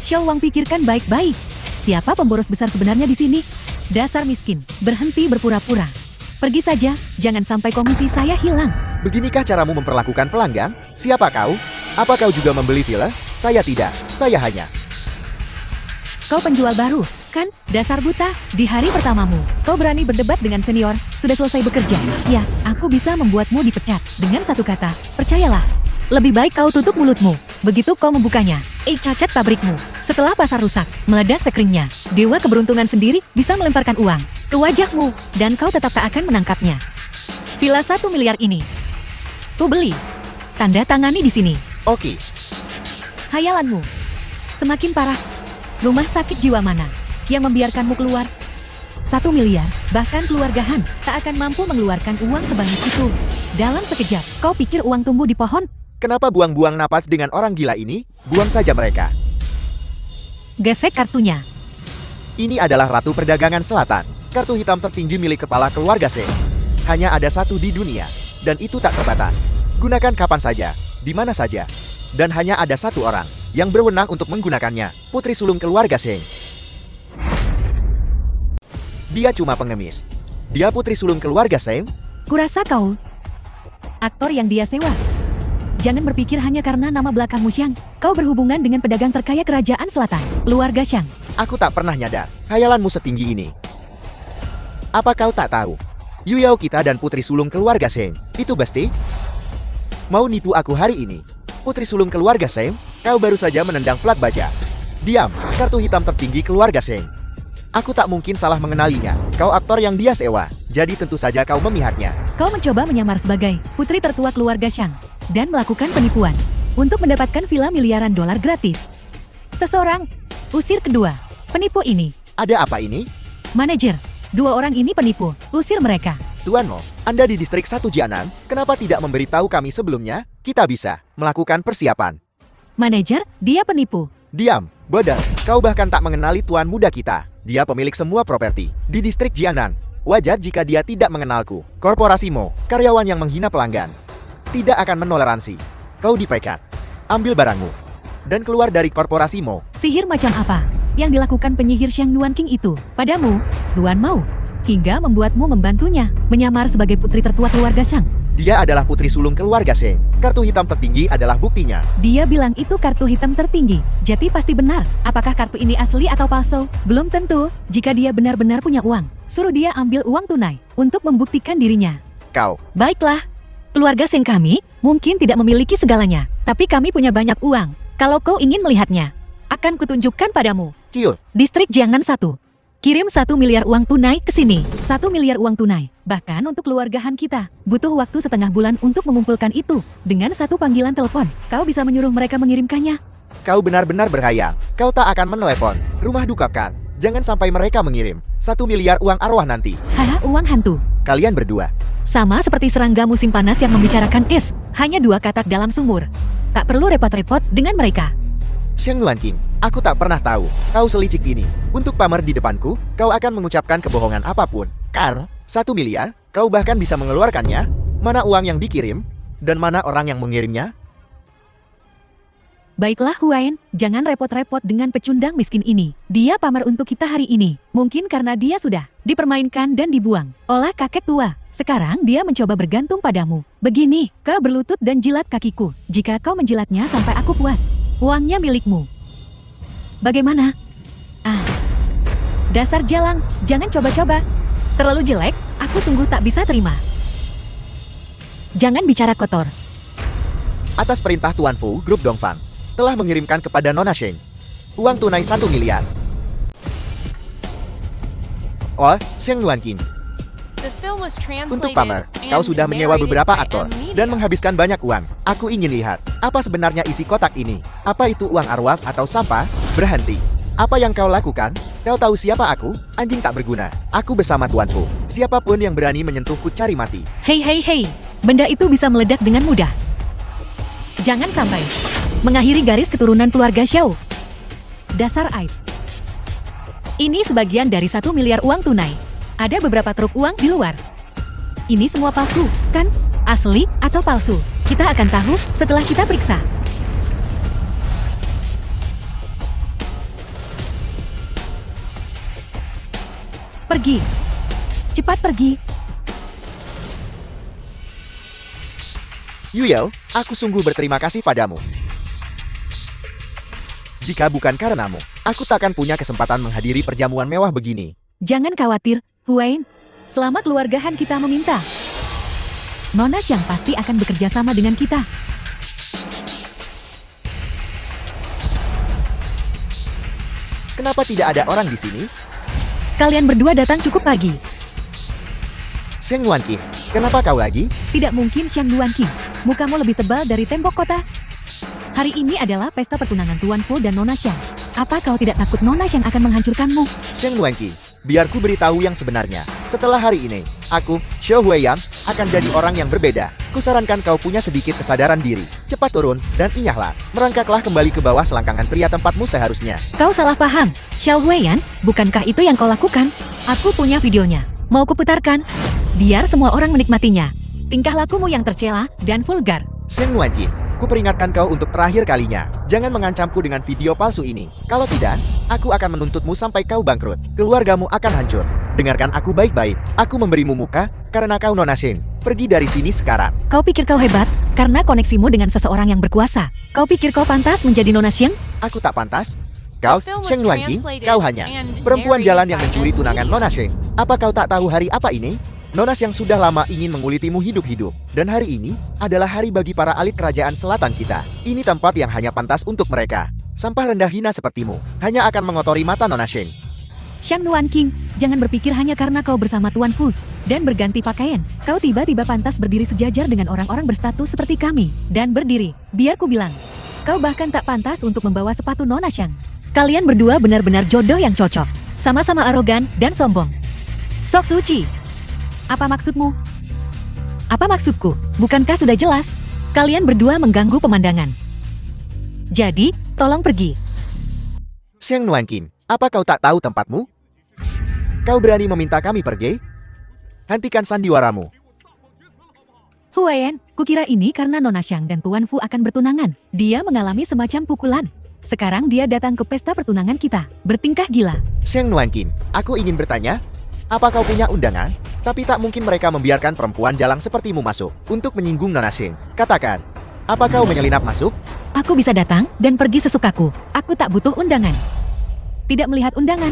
A: Xiao Wang pikirkan baik-baik. Siapa pemboros besar sebenarnya di sini? Dasar miskin, berhenti berpura-pura. Pergi saja, jangan sampai komisi saya hilang.
B: Beginikah caramu memperlakukan pelanggan? Siapa kau? Apa kau juga membeli villa? Saya tidak, saya hanya...
A: Kau penjual baru, kan? Dasar buta, di hari pertamamu, kau berani berdebat dengan senior, sudah selesai bekerja. Ya, aku bisa membuatmu dipecat. Dengan satu kata, percayalah. Lebih baik kau tutup mulutmu, begitu kau membukanya. Cacat pabrikmu. Setelah pasar rusak, meledak sekringnya. Dewa keberuntungan sendiri bisa melemparkan uang ke wajahmu, dan kau tetap tak akan menangkapnya. Villa 1 miliar ini, ku beli. Tanda tangani di sini.
B: Oke.
A: Hayalanmu semakin parah. Rumah sakit jiwa mana yang membiarkanmu keluar? 1 miliar, bahkan keluarga Han tak akan mampu mengeluarkan uang sebanyak itu. Dalam sekejap, kau pikir uang tumbuh di pohon?
B: Kenapa buang-buang napas dengan orang gila ini? Buang saja mereka.
A: Gesek kartunya.
B: Ini adalah Ratu Perdagangan Selatan. Kartu hitam tertinggi milik kepala keluarga Seng. Hanya ada satu di dunia, dan itu tak terbatas. Gunakan kapan saja, di mana saja. Dan hanya ada satu orang yang berwenang untuk menggunakannya, putri sulung keluarga Seng. Dia cuma pengemis. Dia putri sulung keluarga Seng.
A: Kurasa kau aktor yang dia sewa. Jangan berpikir hanya karena nama belakangmu Xiang, kau berhubungan dengan pedagang terkaya kerajaan selatan, keluarga Xiang.
B: Aku tak pernah nyadar, khayalanmu setinggi ini. Apa kau tak tahu? Yu Yao kita dan putri sulung keluarga Seng, itu pasti? Mau nipu aku hari ini? Putri sulung keluarga Seng, kau baru saja menendang plat baja. Diam, kartu hitam tertinggi keluarga Seng. Aku tak mungkin salah mengenalinya. Kau aktor yang dia sewa, jadi tentu saja kau memihaknya.
A: Kau mencoba menyamar sebagai putri tertua keluarga Xiang dan melakukan penipuan untuk mendapatkan villa miliaran dolar gratis. Seseorang usir kedua penipu ini.
B: Ada apa ini?
A: Manajer, dua orang ini penipu, usir mereka.
B: Tuan Mo, Anda di distrik 1 Jianan, kenapa tidak memberitahu kami sebelumnya? Kita bisa melakukan persiapan.
A: Manajer, dia penipu.
B: Diam, bodoh. Kau bahkan tak mengenali tuan muda kita. Dia pemilik semua properti di distrik Jianan. Wajar jika dia tidak mengenalku. Korporasi Mo, karyawan yang menghina pelanggan, tidak akan menoleransi. Kau dipecat. Ambil barangmu dan keluar dari korporasi Mo.
A: Sihir macam apa yang dilakukan penyihir Xiang Yuan King itu padamu, Tuan Mau, hingga membuatmu membantunya menyamar sebagai putri tertua keluarga Xiang?
B: Dia adalah putri sulung keluarga Seng. Kartu hitam tertinggi adalah buktinya.
A: Dia bilang itu kartu hitam tertinggi. Jadi pasti benar. Apakah kartu ini asli atau palsu? Belum tentu. Jika dia benar-benar punya uang, suruh dia ambil uang tunai untuk membuktikan dirinya.
B: Kau.
A: Baiklah. Keluarga Seng kami mungkin tidak memiliki segalanya, tapi kami punya banyak uang. Kalau kau ingin melihatnya, akan kutunjukkan padamu.
B: Ciul.
A: Distrik Jiangnan 1. Kirim 1 miliar uang tunai ke sini. 1 miliar uang tunai. Bahkan untuk keluarga Han kita, butuh waktu setengah bulan untuk mengumpulkan itu. Dengan satu panggilan telepon, kau bisa menyuruh mereka mengirimkannya.
B: Kau benar-benar berhayal. Kau tak akan menelepon. Rumah dukakan. Jangan sampai mereka mengirim 1 miliar uang arwah nanti.
A: Haha, uang hantu.
B: Kalian berdua.
A: Sama seperti serangga musim panas yang membicarakan es. Hanya 2 katak dalam sumur. Tak perlu repot-repot dengan mereka.
B: Xiang Yuan King, aku tak pernah tahu kau selicik ini. Untuk pamer di depanku, kau akan mengucapkan kebohongan apapun. Karl, 1 miliar, kau bahkan bisa mengeluarkannya. Mana uang yang dikirim, dan mana orang yang mengirimnya?
A: Baiklah Huayan, jangan repot-repot dengan pecundang miskin ini. Dia pamer untuk kita hari ini. Mungkin karena dia sudah dipermainkan dan dibuang oleh kakek tua. Sekarang dia mencoba bergantung padamu. Begini, kau berlutut dan jilat kakiku. Jika kau menjilatnya sampai aku puas, uangnya milikmu. Bagaimana? Dasar jalang, jangan coba-coba. Terlalu jelek, aku sungguh tak bisa terima. Jangan bicara kotor.
B: Atas perintah Tuan Fu, Grup Dongfang telah mengirimkan kepada Nona Sheng uang tunai 1 miliar. Oh, Xiang Yuan King. Untuk pamer, kau sudah menyewa beberapa aktor dan menghabiskan banyak uang. Aku ingin lihat, apa sebenarnya isi kotak ini? Apa itu uang arwah atau sampah? Berhenti. Apa yang kau lakukan? Kau tahu siapa aku? Anjing tak berguna. Aku bersama Tuan Fu. Siapapun yang berani menyentuhku cari mati.
A: Hei, benda itu bisa meledak dengan mudah. Jangan sampai mengakhiri garis keturunan keluarga Xiao. Dasar aib. Ini sebagian dari 1 miliar uang tunai. Ada beberapa truk uang di luar. Ini semua palsu, kan? Asli atau palsu? Kita akan tahu setelah kita periksa. Pergi. Cepat pergi.
B: Yuyao, aku sungguh berterima kasih padamu. Jika bukan karenamu, aku takkan punya kesempatan menghadiri perjamuan mewah begini.
A: Jangan khawatir, Huain. Selama keluarga Han kita meminta, Nona Xiang pasti akan bekerja sama dengan kita.
B: Kenapa tidak ada orang di sini?
A: Kalian berdua datang cukup pagi.
B: Sheng Nuanqing, kenapa kau lagi?
A: Tidak mungkin Xiang Nuanqing. Mukamu lebih tebal dari tembok kota. Hari ini adalah pesta pertunangan Tuan Fu dan Nona Xiang. Apa kau tidak takut Nona Xiang akan menghancurkanmu?
B: Sheng Nuanqing, biar ku beritahu yang sebenarnya. Setelah hari ini, aku, Xiao Huiyang, akan jadi orang yang berbeda. Kusarankan kau punya sedikit kesadaran diri. Cepat turun, dan inyahlah. Merangkaklah kembali ke bawah selangkangan pria tempatmu seharusnya.
A: Kau salah paham. Xiao Huiyan, bukankah itu yang kau lakukan? Aku punya videonya. Mau kuputarkan? Biar semua orang menikmatinya. Tingkah lakumu yang tercela dan vulgar.
B: Sheng Nuanqing, ku peringatkan kau untuk terakhir kalinya. Jangan mengancamku dengan video palsu ini. Kalau tidak, aku akan menuntutmu sampai kau bangkrut. Keluargamu akan hancur. Dengarkan aku baik-baik. Aku memberimu muka karena kau Nona Xiang. Pergi dari sini sekarang.
A: Kau pikir kau hebat karena koneksimu dengan seseorang yang berkuasa. Kau pikir kau pantas menjadi Nona Xiang?
B: Aku tak pantas. Kau, Sheng Nuanqing, kau hanya perempuan jalan yang mencuri tunangan Nona Xiang. Apa kau tak tahu hari apa ini? Nona Xiang sudah lama ingin mengulitimu hidup-hidup. Dan hari ini adalah hari bagi para elit kerajaan selatan kita. Ini tempat yang hanya pantas untuk mereka. Sampah rendah hina sepertimu hanya akan mengotori mata Nona Xiang.
A: Xiang Nuanqing, jangan berpikir hanya karena kau bersama Tuan Fu dan berganti pakaian, kau tiba-tiba pantas berdiri sejajar dengan orang-orang berstatus seperti kami. Dan berdiri, biar ku bilang, kau bahkan tak pantas untuk membawa sepatu Nona Xiang. Kalian berdua benar-benar jodoh yang cocok. Sama-sama arogan dan sombong. Sok Suci, apa maksudmu? Apa maksudku? Bukankah sudah jelas? Kalian berdua mengganggu pemandangan. Jadi, tolong pergi.
B: Sheng Nuanqing, apa kau tak tahu tempatmu? Kau berani meminta kami pergi? Hentikan sandiwaramu.
A: Huayan, kukira ini karena Nona Xiang dan Tuan Fu akan bertunangan. Dia mengalami semacam pukulan. Sekarang dia datang ke pesta pertunangan kita. Bertingkah gila.
B: Sheng Nuanqing, aku ingin bertanya, apa kau punya undangan? Tapi tak mungkin mereka membiarkan perempuan jalang sepertimu masuk untuk menyinggung Nona Xiang. Katakan, apa kau menyelinap masuk?
A: Aku bisa datang dan pergi sesukaku. Aku tak butuh undangan. Tidak melihat undangan.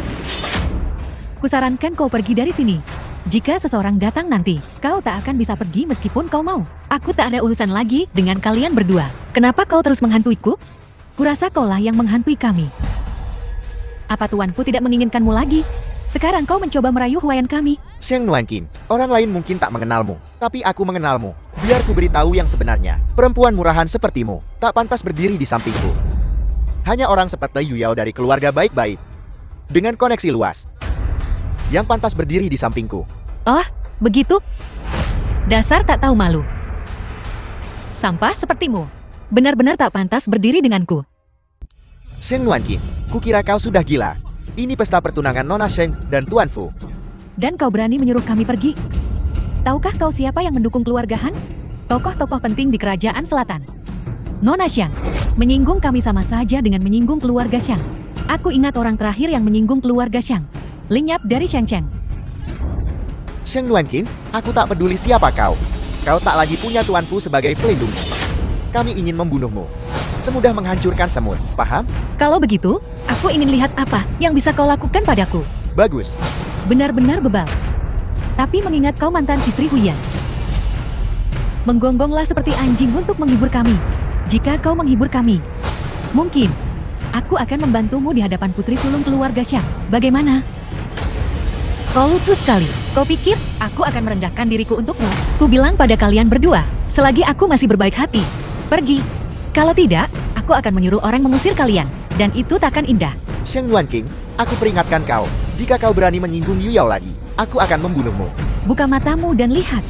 A: Kusarankan kau pergi dari sini. Jika seseorang datang nanti, kau tak akan bisa pergi meskipun kau mau. Aku tak ada urusan lagi dengan kalian berdua. Kenapa kau terus menghantuiku? Kurasa kaulah yang menghantui kami. Apa Tuan Fu tidak menginginkanmu lagi? Sekarang kau mencoba merayu Huayan kami.
B: Sheng Nuanqing, orang lain mungkin tak mengenalmu, tapi aku mengenalmu. Biar ku beritahu yang sebenarnya. Perempuan murahan sepertimu tak pantas berdiri di sampingku. Hanya orang seperti Yuyao dari keluarga baik-baik dengan koneksi luas yang pantas berdiri di sampingku.
A: Oh, begitu? Dasar tak tahu malu. Sampah sepertimu benar-benar tak pantas berdiri denganku.
B: Sheng Nuanqing, kukira kau sudah gila. Ini pesta pertunangan Nona Xiang dan Tuan Fu.
A: Dan kau berani menyuruh kami pergi? Tahukah kau siapa yang mendukung keluarga Han? Tokoh-tokoh penting di kerajaan selatan. Nona Xiang, menyinggung kami sama saja dengan menyinggung keluarga Xiang. Aku ingat orang terakhir yang menyinggung keluarga Xiang. Lenyap dari Shenzhen.
B: Sheng Nuanqing, aku tak peduli siapa kau. Kau tak lagi punya Tuan Fu sebagai pelindung. Kami ingin membunuhmu. Semudah menghancurkan semut, paham?
A: Kalau begitu, aku ingin lihat apa yang bisa kau lakukan padaku.
B: Bagus.
A: Benar-benar bebal. Tapi mengingat kau mantan istri Huiyan, menggonggonglah seperti anjing untuk menghibur kami. Jika kau menghibur kami, mungkin aku akan membantumu di hadapan putri sulung keluarga Xiang. Bagaimana? Kau lucu sekali. Kau pikir aku akan merendahkan diriku untukmu? Ku bilang pada kalian berdua, selagi aku masih berbaik hati, pergi. Kalau tidak, aku akan menyuruh orang mengusir kalian. Dan itu takkan indah.
B: Sheng Nuanqing, aku peringatkan kau. Jika kau berani menyinggung Yuyao lagi, aku akan membunuhmu.
A: Buka matamu dan lihat.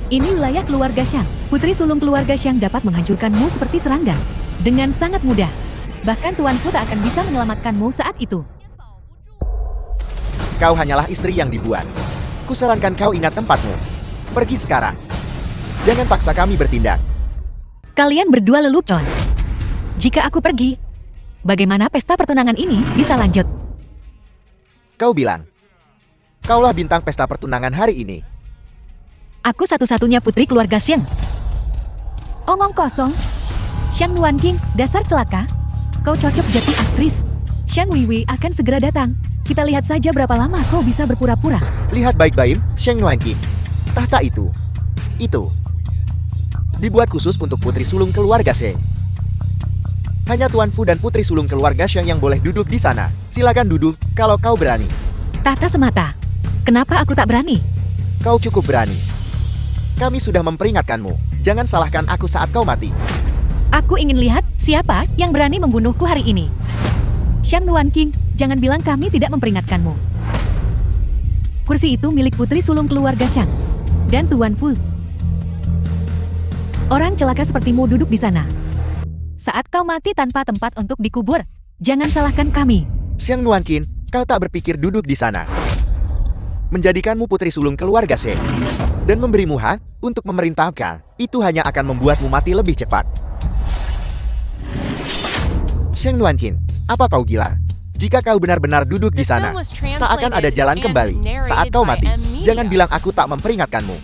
A: Ini wilayah keluarga Xiang. Putri sulung keluarga Xiang dapat menghancurkanmu seperti serangga. Dengan sangat mudah. Bahkan Tuan Fu tak akan bisa menyelamatkanmu saat itu.
B: Kau hanyalah istri yang dibuat. Kusarankan kau ingat tempatmu. Pergi sekarang. Jangan paksa kami bertindak.
A: Kalian berdua lelucon. Jika aku pergi, bagaimana pesta pertunangan ini bisa lanjut?
B: Kau bilang, kaulah bintang pesta pertunangan hari ini.
A: Aku satu-satunya putri keluarga Xiang. Omong kosong. Xiang Nuanqing, dasar celaka. Kau cocok jadi aktris. Xiang Weiwei akan segera datang. Kita lihat saja berapa lama kau bisa berpura-pura.
B: Lihat baik-baik, Xiang Nuanqing. Tahta itu dibuat khusus untuk putri sulung keluarga Sheng. Hanya Tuan Fu dan putri sulung keluarga Sheng yang boleh duduk di sana. Silakan duduk, kalau kau berani.
A: Tahta semata. Kenapa aku tak berani?
B: Kau cukup berani. Kami sudah memperingatkanmu. Jangan salahkan aku saat kau mati.
A: Aku ingin lihat siapa yang berani membunuhku hari ini. Xiang Nuanqing, jangan bilang kami tidak memperingatkanmu. Kursi itu milik putri sulung keluarga Xiang dan Tuan Fu. Orang celaka sepertimu duduk di sana. Saat kau mati tanpa tempat untuk dikubur, jangan salahkan kami.
B: Xiang Nuanqing, kau tak berpikir duduk di sana. Menjadikanmu putri sulung keluarga Sheng dan memberimu hak untuk memerintahkan, itu hanya akan membuatmu mati lebih cepat. Xiang Nuanqing, apa kau gila? Jika kau benar-benar duduk di sana, tak akan ada jalan kembali. Saat kau mati, jangan bilang aku tak memperingatkanmu.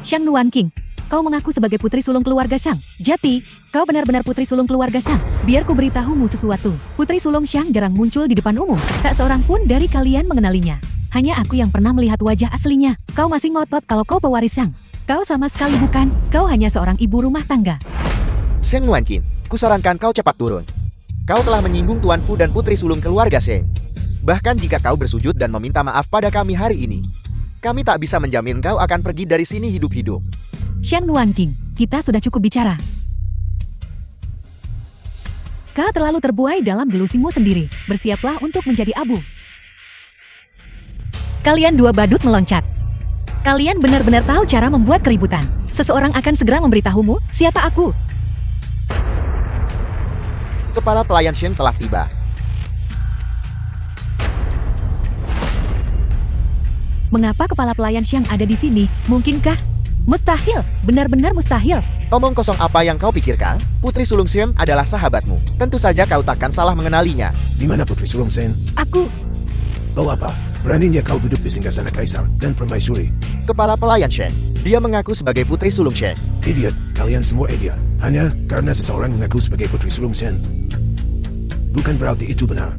A: Xiang Nuanqing, kau mengaku sebagai putri sulung keluarga Xiang. Jati, kau benar-benar putri sulung keluarga Xiang. Biar ku beritahumu sesuatu. Putri sulung Xiang jarang muncul di depan umum. Tak seorang pun dari kalian mengenalinya. Hanya aku yang pernah melihat wajah aslinya. Kau masih ngotot kalau kau pewaris Xiang. Kau sama sekali bukan. Kau hanya seorang ibu rumah tangga.
B: Xiang Nuanqing, kusarankan kau cepat turun. Kau telah menyinggung Tuan Fu dan putri sulung keluarga Sheng. Bahkan jika kau bersujud dan meminta maaf pada kami hari ini, kami tak bisa menjamin kau akan pergi dari sini hidup-hidup.
A: Xiang Nuanqing, kita sudah cukup bicara. Kau terlalu terbuai dalam delusimu sendiri. Bersiaplah untuk menjadi abu. Kalian dua badut meloncat. Kalian benar-benar tahu cara membuat keributan. Seseorang akan segera memberitahumu siapa aku.
B: Kepala pelayan Sheng telah tiba.
A: Mengapa kepala pelayan Xiang ada di sini? Mungkinkah? Mustahil, benar-benar mustahil.
B: Omong kosong apa yang kau pikirkan? Putri sulung Sheng adalah sahabatmu. Tentu saja kau takkan salah mengenalinya.
D: Di mana putri sulung Sheng?
A: Aku,
D: Oh apa? Beraninya kau duduk di singgasana kaisar dan permaisuri.
B: Kepala pelayan Sheng, dia mengaku sebagai putri sulung Sheng.
D: Idiot, kalian semua idiot. Hanya karena seseorang mengaku sebagai putri sulung Sheng. Bukan berarti itu benar.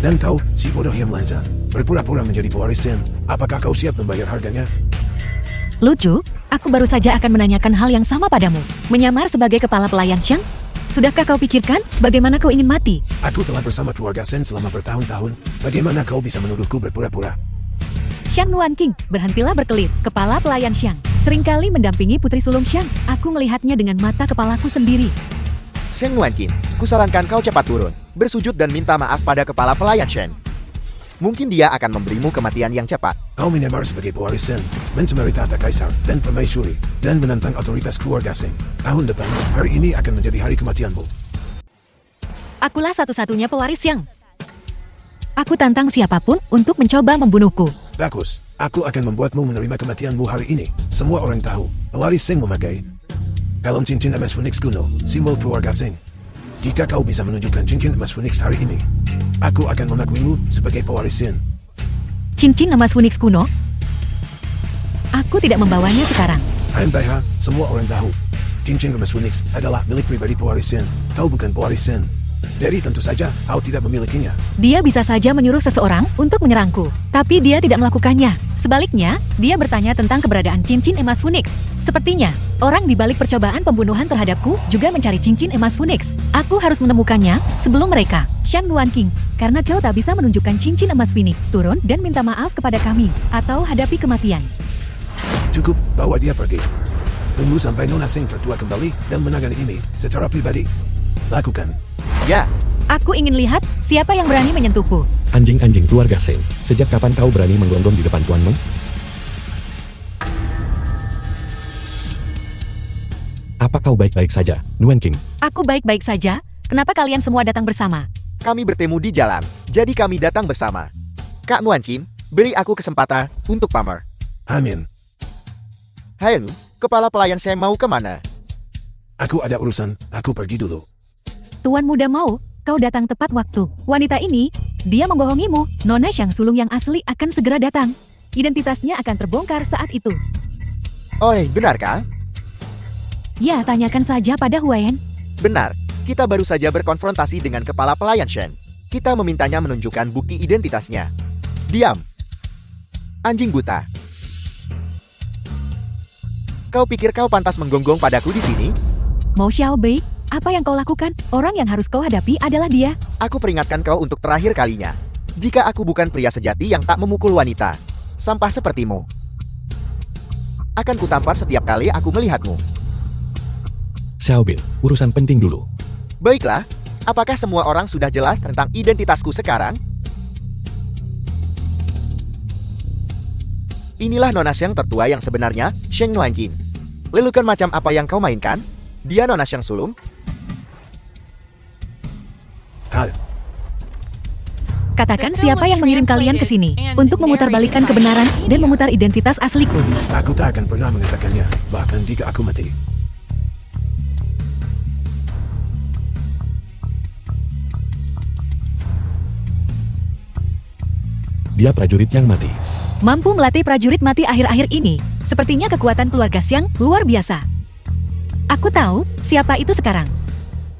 D: Dan kau, si bodoh yang lancar, berpura-pura menjadi pewaris Sheng. Apakah kau siap membayar harganya?
A: lucu, aku baru saja akan menanyakan hal yang sama padamu. Menyamar sebagai kepala pelayan Xiang? Sudahkah kau pikirkan bagaimana kau ingin mati?
D: Aku telah bersama keluarga Sen selama bertahun-tahun. Bagaimana kau bisa menuduhku berpura-pura?
A: Xiang Nuanqing, berhentilah berkelit. Kepala pelayan Xiang seringkali mendampingi putri sulung Xiang. Aku melihatnya dengan mata kepalaku sendiri.
B: Xiang Nuanqing, kusarankan kau cepat turun, bersujud dan minta maaf pada kepala pelayan Shen. Mungkin dia akan memberimu kematian yang cepat.
D: Kau menyamar sebagai pewaris Sen, mencemari tahta kaisar dan permaisuri, dan menentang otoritas keluarga Seng. Tahun depan, hari ini akan menjadi hari kematianmu.
A: Akulah satu-satunya pewaris Xiang. Aku tantang siapapun untuk mencoba membunuhku.
D: Bagus, aku akan membuatmu menerima kematianmu hari ini. Semua orang tahu, pewaris Seng memakai kalung cincin emas Phoenix kuno, simbol keluarga Seng. Jika kau bisa menunjukkan cincin emas Phoenix hari ini, aku akan mengakuimu sebagai pewaris Seng.
A: Cincin emas Phoenix kuno? Aku tidak membawanya sekarang.
D: Hambaiha, semua orang tahu. Cincin emas Phoenix adalah milik pribadi pewaris Seng. Kau bukan pewaris Seng. Jadi tentu saja kau tidak memilikinya.
A: Dia bisa saja menyuruh seseorang untuk menyerangku, tapi dia tidak melakukannya. Sebaliknya, dia bertanya tentang keberadaan cincin emas Phoenix. Sepertinya, orang di balik percobaan pembunuhan terhadapku juga mencari cincin emas Phoenix. Aku harus menemukannya sebelum mereka. Xiang Nuanqing, karena kau tak bisa menunjukkan cincin emas Phoenix, turun dan minta maaf kepada kami, atau hadapi kematian.
D: Cukup, bawa dia pergi. Tunggu sampai Nona Seng tertua kembali dan menangani ini secara pribadi. Lakukan.
B: Ya,
A: Aku ingin lihat siapa yang berani menyentuhku.
C: Anjing-anjing keluarga Seng, sejak kapan kau berani menggonggong di depan tuanmu? Apa kau baik-baik saja, Nuanqing?
A: Aku baik-baik saja. Kenapa kalian semua datang bersama?
B: kami bertemu di jalan, jadi kami datang bersama. Kak Nuanqing, Beri aku kesempatan untuk pamer.
D: Amin.
B: Hai lu, kepala pelayan Sheng mau kemana?
D: Aku ada urusan, aku pergi dulu.
A: Tuan muda mau, kau datang tepat waktu. Wanita ini, dia membohongimu. Nona Xiang Sulung yang asli akan segera datang. Identitasnya akan terbongkar saat itu.
B: Oi, benarkah?
A: Ya, tanyakan saja pada Huayan.
B: Benar, kita baru saja berkonfrontasi dengan kepala pelayan Shen. Kita memintanya menunjukkan bukti identitasnya. Diam. Anjing buta. Kau pikir kau pantas menggonggong padaku di sini?
A: Mo Xiaobei, apa yang kau lakukan? Orang yang harus kau hadapi adalah dia.
B: Aku peringatkan kau untuk terakhir kalinya. Jika aku bukan pria sejati yang tak memukul wanita, sampah sepertimu, akan kutampar setiap kali aku melihatmu.
C: Xiaobil, urusan penting dulu.
B: Baiklah, apakah semua orang sudah jelas tentang identitasku sekarang? Inilah Nona Xiang tertua yang sebenarnya, Sheng Nuanqing. Lelukan macam apa yang kau mainkan? Dia Nona Xiang Sulung?
D: Hal,
A: Katakan siapa yang mengirim kalian ke sini untuk memutarbalikkan kebenaran dan memutar identitas asliku.
D: aku tak akan pernah mengatakannya, bahkan jika aku mati.
C: Dia prajurit yang mati.
A: Mampu melatih prajurit mati akhir-akhir ini. Sepertinya kekuatan keluarga Xiang luar biasa. Aku tahu siapa itu sekarang.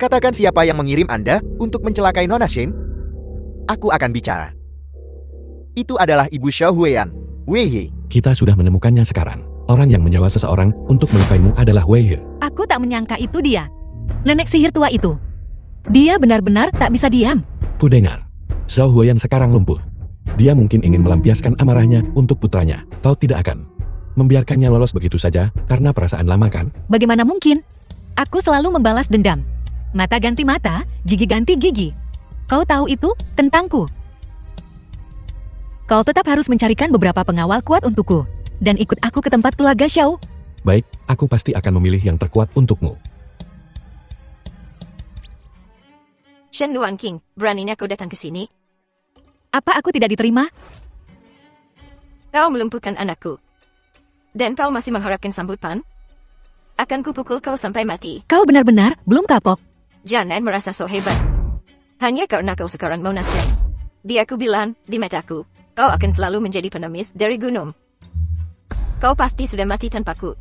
B: Katakan siapa yang mengirim Anda untuk mencelakai Nona Xiang? Aku akan bicara. Itu adalah Ibu Xiao Huiyan, Wei He.
C: Kita sudah menemukannya sekarang. Orang yang menyewa seseorang untuk melukaimu adalah Wei He.
A: Aku tak menyangka itu dia. Nenek sihir tua itu. Dia benar-benar tak bisa diam.
C: Ku dengar, Xiao Huiyan sekarang lumpuh. Dia mungkin ingin melampiaskan amarahnya untuk putranya. Kau tidak akan membiarkannya lolos begitu saja karena perasaan lama kan?
A: Bagaimana mungkin? Aku selalu membalas dendam. Mata ganti mata, gigi ganti gigi. Kau tahu itu tentangku. Kau tetap harus mencarikan beberapa pengawal kuat untukku. Dan ikut aku ke tempat keluarga Xiao.
C: Baik, aku pasti akan memilih yang terkuat untukmu.
E: Shen Nuanqing, beraninya kau datang ke sini?
A: Apa aku tidak diterima?
E: Kau melumpuhkan anakku. Dan kau masih mengharapkan sambutan? Akan kupukul kau sampai mati.
A: Kau benar-benar belum kapok.
E: Jangan merasa so hebat. Hanya karena kau sekarang Mona Xiang. Dia ku bilang, di mataku, kau akan selalu menjadi pengemis dari gunung. Kau pasti sudah mati tanpaku.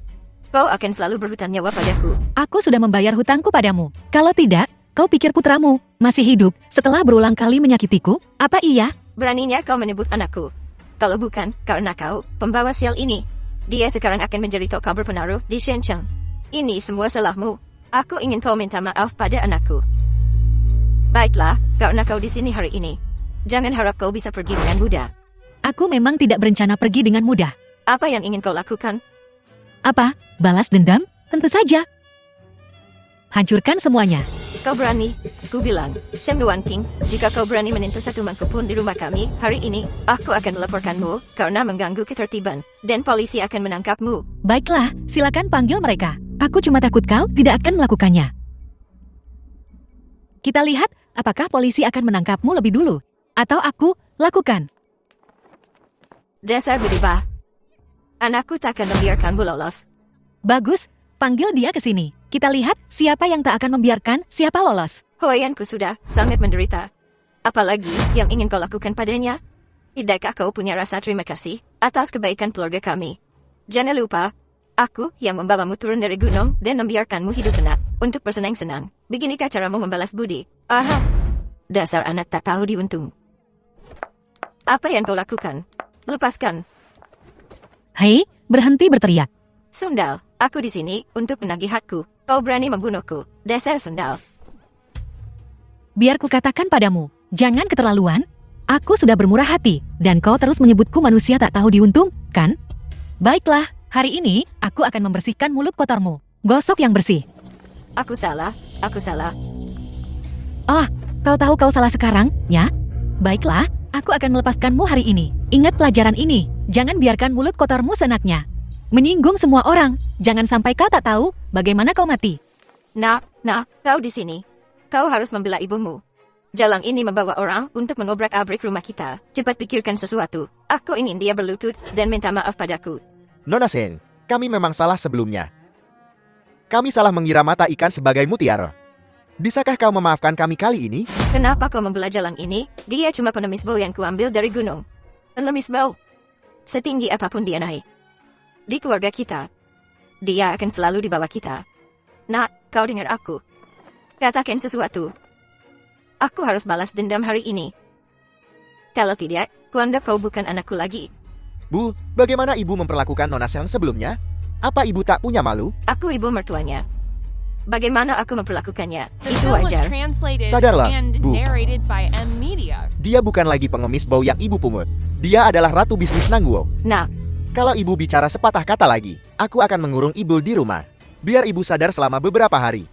E: Kau akan selalu berhutang nyawa padaku.
A: Aku sudah membayar hutangku padamu. Kalau tidak, kau pikir putramu masih hidup setelah berulang kali menyakitiku? Apa iya?
E: Beraninya kau menyebut anakku. Kalau bukan, karena kau, pembawa sial ini. Dia sekarang akan menjadi tokoh berpengaruh di Shenzhen. Ini semua salahmu. Aku ingin kau minta maaf pada anakku. Baiklah, karena kau di sini hari ini. Jangan harap kau bisa pergi dengan mudah.
A: Aku memang tidak berencana pergi dengan mudah.
E: Apa yang ingin kau lakukan?
A: Apa? Balas dendam? Tentu saja. Hancurkan semuanya.
E: Kau berani? Ku bilang, Shen Nuanqing, jika kau berani menyentuh satu mangkuk pun di rumah kami hari ini, aku akan melaporkanmu karena mengganggu ketertiban, dan polisi akan menangkapmu.
A: Baiklah, silakan panggil mereka. Aku cuma takut kau tidak akan melakukannya. Kita lihat apakah polisi akan menangkapmu lebih dulu, atau aku lakukan.
E: Dasar bedebah. Anakku takkan membiarkanmu lolos.
A: Bagus, panggil dia ke sini. Kita lihat siapa yang tak akan membiarkan siapa lolos.
E: Huayanku sudah sangat menderita. Apalagi yang ingin kau lakukan padanya? Tidakkah kau punya rasa terima kasih atas kebaikan keluarga kami? Jangan lupa, aku yang membawamu turun dari gunung dan membiarkanmu hidup tenang untuk bersenang-senang. Beginikah caramu membalas budi? Aha, dasar anak tak tahu diuntung. Apa yang kau lakukan? Lepaskan.
A: Hei, berhenti berteriak.
E: Sundal, aku di sini untuk menagih hakku. Kau berani membunuhku, dasar sundal.
A: Biar ku katakan padamu, jangan keterlaluan. Aku sudah bermurah hati, dan kau terus menyebutku manusia tak tahu diuntung, kan? Baiklah, hari ini aku akan membersihkan mulut kotormu. Gosok yang bersih.
E: Aku salah, aku salah.
A: Oh, kau tahu kau salah sekarang, ya? Baiklah, aku akan melepaskanmu hari ini. Ingat pelajaran ini, jangan biarkan mulut kotormu seenaknya. Menyinggung semua orang, jangan sampai kau tak tahu bagaimana kau mati.
E: Nah, kau di sini. Kau harus membela ibumu. Jalang ini membawa orang untuk mengobrak-abrik rumah kita. Cepat pikirkan sesuatu. Aku ingin dia berlutut dan minta maaf padaku.
B: Nona Sheng, kami memang salah sebelumnya. Kami salah mengira mata ikan sebagai mutiara. Bisakah kau memaafkan kami kali ini?
E: Kenapa kau membelah jalang ini? Dia cuma pengemis bau yang kuambil dari gunung. Pengemis bau. Setinggi apapun dia naik. Di keluarga kita, dia akan selalu di bawah kita. Nak, kau dengar aku. Katakan sesuatu. Aku harus balas dendam hari ini. Kalau tidak, kuanggap kau bukan anakku lagi.
B: Bu, bagaimana ibu memperlakukan Nona Sheng sebelumnya? Apa ibu tak punya malu?
E: Aku ibu mertuanya. Bagaimana aku memperlakukannya?
F: The
E: Itu
F: film was
E: wajar.
F: translated
B: Sadarlah,
F: and
B: Bu.
F: narrated by M Media.
B: Dia bukan lagi pengemis bau yang ibu pungut. Dia adalah ratu bisnis Nangguo.
E: Nah,
B: Kalau ibu bicara sepatah kata lagi, aku akan mengurung ibu di rumah. Biar ibu sadar selama beberapa hari.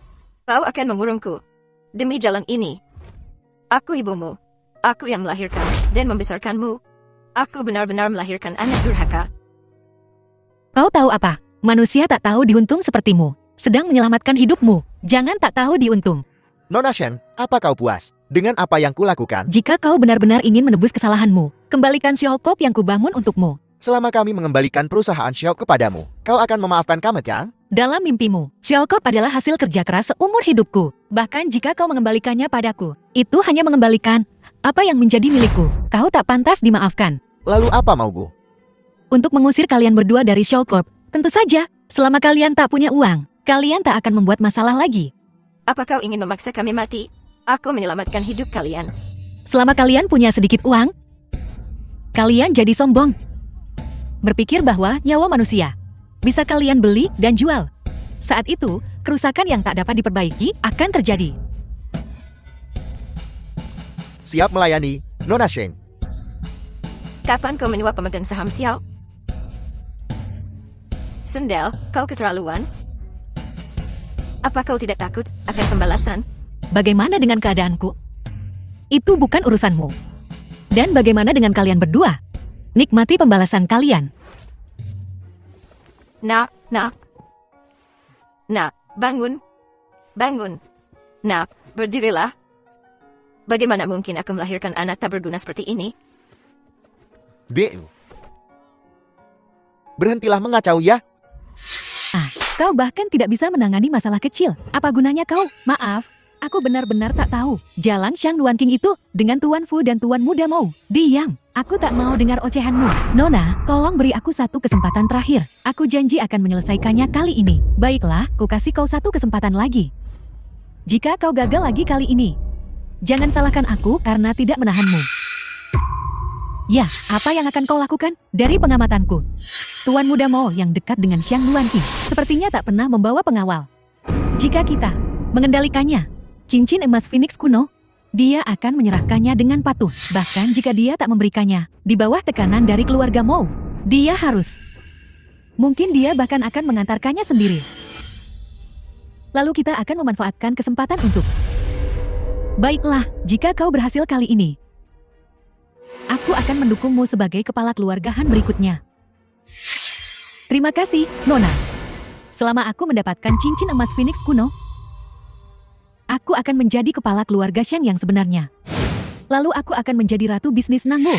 E: kau akan mengurungku. Demi jalan ini. Aku ibumu. Aku yang melahirkan dan membesarkanmu. Aku benar-benar melahirkan anak durhaka.
A: Kau tahu apa? Manusia tak tahu diuntung sepertimu. Sedang menyelamatkan hidupmu. Jangan tak tahu diuntung.
B: Nona Sheng, apa kau puas dengan apa yang kulakukan?
A: Jika kau benar-benar ingin menebus kesalahanmu, kembalikan Xiaokop yang kubangun untukmu.
B: Selama kami mengembalikan perusahaan Xiaok kepadamu, kau akan memaafkan kami kan?
A: Dalam mimpimu, Xiaokop adalah hasil kerja keras seumur hidupku. Bahkan jika kau mengembalikannya padaku, itu hanya mengembalikan apa yang menjadi milikku. Kau tak pantas dimaafkan.
B: Lalu apa mauku?
A: Untuk mengusir kalian berdua dari Xiaokop, tentu saja, selama kalian tak punya uang, kalian tak akan membuat masalah lagi.
E: Apa kau ingin memaksa kami mati? Aku menyelamatkan hidup kalian.
A: Selama kalian punya sedikit uang, kalian jadi sombong. Berpikir bahwa nyawa manusia bisa kalian beli dan jual. Saat itu, kerusakan yang tak dapat diperbaiki akan terjadi.
B: Siap melayani, Nona Sheng.
E: Kapan kau menyuap pemegang saham Xiao? Sendel, kau keterlaluan. Apa kau tidak takut akan pembalasan?
A: Bagaimana dengan keadaanku? Itu bukan urusanmu. Dan bagaimana dengan kalian berdua? Nikmati pembalasan kalian.
E: Nak, bangun. Bangun. Nak, berdirilah. Bagaimana mungkin aku melahirkan anak tak berguna seperti ini?
B: Berhentilah mengacau ya.
A: Kau bahkan tidak bisa menangani masalah kecil. Apa gunanya kau? Maaf, aku benar-benar tak tahu. Jalan Shang Nuanking itu dengan Tuan Fu dan Tuan Muda Mou. Diam, aku tak mau dengar ocehanmu. Nona, tolong beri aku satu kesempatan terakhir. Aku janji akan menyelesaikannya kali ini. Baiklah, ku kasih kau satu kesempatan lagi. Jika kau gagal lagi kali ini, jangan salahkan aku karena tidak menahanmu. Ya, apa yang akan kau lakukan? Dari pengamatanku, Tuan Muda Mo yang dekat dengan Shang Nuanking sepertinya tak pernah membawa pengawal. Jika kita mengendalikannya, cincin emas Phoenix kuno, dia akan menyerahkannya dengan patuh. Bahkan jika dia tak memberikannya, di bawah tekanan dari keluarga Mo, dia harus. Mungkin dia bahkan akan mengantarkannya sendiri. Lalu kita akan memanfaatkan kesempatan untuk. Baiklah, jika kau berhasil kali ini, aku akan mendukungmu sebagai kepala keluarga Han berikutnya. Terima kasih, Nona. Selama aku mendapatkan cincin emas Phoenix kuno, aku akan menjadi kepala keluarga Shang yang sebenarnya. Lalu aku akan menjadi ratu bisnis Nangguo.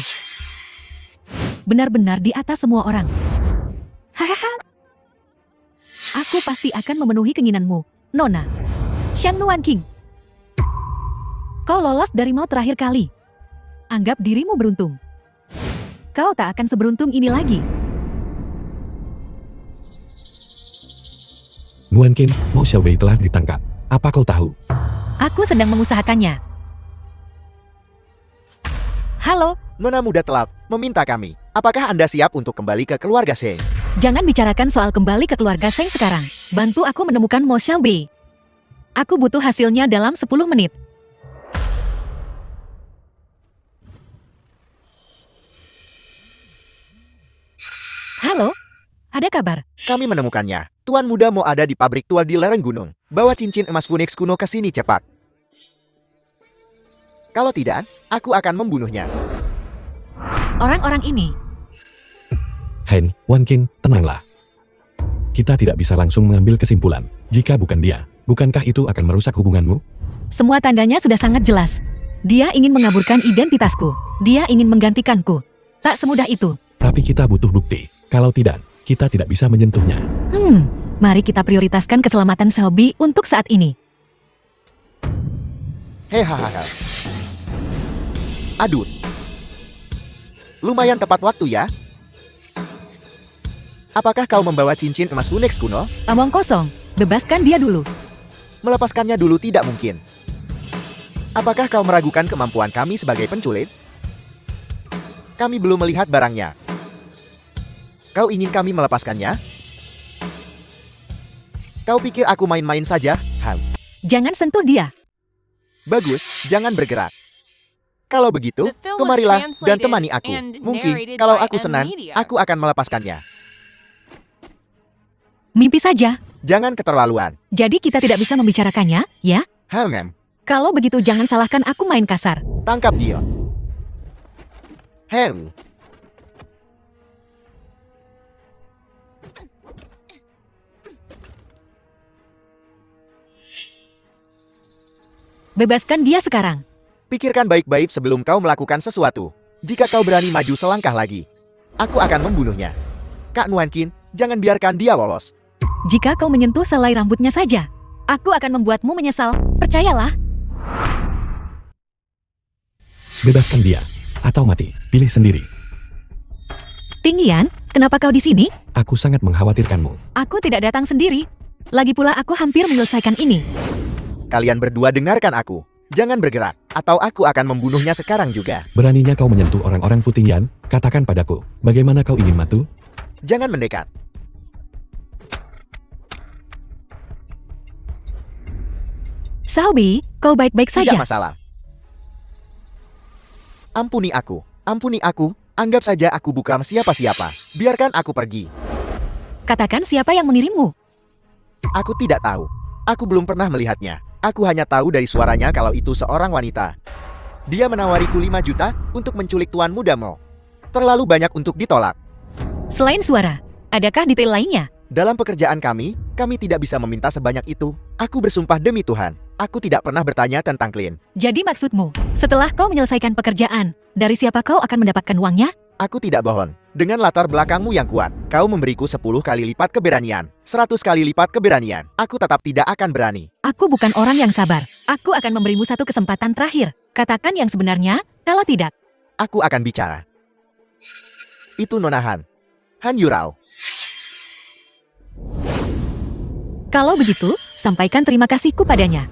A: Benar-benar di atas semua orang. Hahaha. Aku pasti akan memenuhi keinginanmu, Nona. Shang Nuanking. Kau lolos dari maut terakhir kali. Anggap dirimu beruntung. Kau tak akan seberuntung ini lagi.
C: Nuanking, Mo Xiaowei telah ditangkap. Apa kau tahu?
A: Aku sedang mengusahakannya. Halo,
B: Nona muda telap meminta kami. Apakah Anda siap untuk kembali ke keluarga Sheng?
A: jangan bicarakan soal kembali ke keluarga Sheng sekarang. Bantu aku menemukan Mo Xiaowei. Aku butuh hasilnya dalam 10 menit. Halo, ada kabar?
B: Kami menemukannya. Tuan muda mau ada di pabrik tua di lereng gunung. Bawa cincin emas Phoenix kuno ke sini cepat. Kalau tidak, aku akan membunuhnya.
A: Orang-orang ini,
C: Hen, Wanking, tenanglah. Kita tidak bisa langsung mengambil kesimpulan. Jika bukan dia, bukankah itu akan merusak hubunganmu?
A: semua tandanya sudah sangat jelas. Dia ingin mengaburkan identitasku. Dia ingin menggantikanku. Tak semudah itu.
C: Tapi kita butuh bukti. Kalau tidak, kita tidak bisa menyentuhnya.
A: Mari kita prioritaskan keselamatan Xiaobi untuk saat ini.
B: Hehaha. Aduh. Lumayan tepat waktu ya. Apakah kau membawa cincin emas Phoenix kuno?
A: Omong kosong. Bebaskan dia dulu.
B: Melepaskannya dulu tidak mungkin. Apakah kau meragukan kemampuan kami sebagai penculik? Kami belum melihat barangnya. Kau ingin kami melepaskannya? Kau pikir aku main-main saja?
A: Jangan sentuh dia.
B: Bagus, jangan bergerak. Kalau begitu,
F: The film was
B: kemarilah dan
F: translated
B: temani aku.
F: and
B: Mungkin,
F: narrated
B: kalau
F: by
B: aku senang,
F: M-Media.
B: aku akan melepaskannya.
A: Mimpi saja.
B: Jangan keterlaluan.
A: Jadi kita tidak bisa membicarakannya, ya? Kalau begitu jangan salahkan aku main kasar.
B: Tangkap dia.
A: Bebaskan dia sekarang.
B: Pikirkan baik-baik sebelum kau melakukan sesuatu. Jika kau berani maju selangkah lagi, aku akan membunuhnya. Kak Nuankin, jangan biarkan dia lolos.
A: Jika kau menyentuh selai rambutnya saja, aku akan membuatmu menyesal. Percayalah.
C: Bebaskan dia, atau mati. Pilih sendiri.
A: Tinggian, kenapa kau di sini?
C: Aku sangat mengkhawatirkanmu.
A: Aku tidak datang sendiri. Lagi pula aku hampir menyelesaikan ini.
B: Kalian berdua dengarkan aku. Jangan bergerak, atau aku akan membunuhnya sekarang juga.
C: Beraninya kau menyentuh orang-orang Futingyan? Katakan padaku, bagaimana kau ingin matu?
B: Jangan mendekat.
A: Xiaobi, kau baik-baik
B: Tidak
A: saja.
B: masalah. Ampuni aku, anggap saja aku bukan siapa-siapa. Biarkan aku pergi.
A: Katakan siapa yang mengirimmu.
B: Aku tidak tahu. Aku belum pernah melihatnya. Aku hanya tahu dari suaranya kalau itu seorang wanita. Dia menawariku 5 juta untuk menculik tuan muda Mo. Terlalu banyak untuk ditolak.
A: Selain suara, adakah detail lainnya?
B: Dalam pekerjaan kami tidak bisa meminta sebanyak itu. Aku bersumpah demi Tuhan, aku tidak pernah bertanya tentang klien.
A: Jadi maksudmu, setelah kau menyelesaikan pekerjaan, dari siapa kau akan mendapatkan uangnya?
B: Aku tidak bohong. Dengan latar belakangmu yang kuat, kau memberiku 10 kali lipat keberanian, 100 kali lipat keberanian. Aku tetap tidak akan berani.
A: Aku bukan orang yang sabar. Aku akan memberimu satu kesempatan terakhir. Katakan yang sebenarnya, kalau tidak.
B: Aku akan bicara. Itu Nona Han Yurao.
A: Kalau begitu, sampaikan terima kasihku padanya.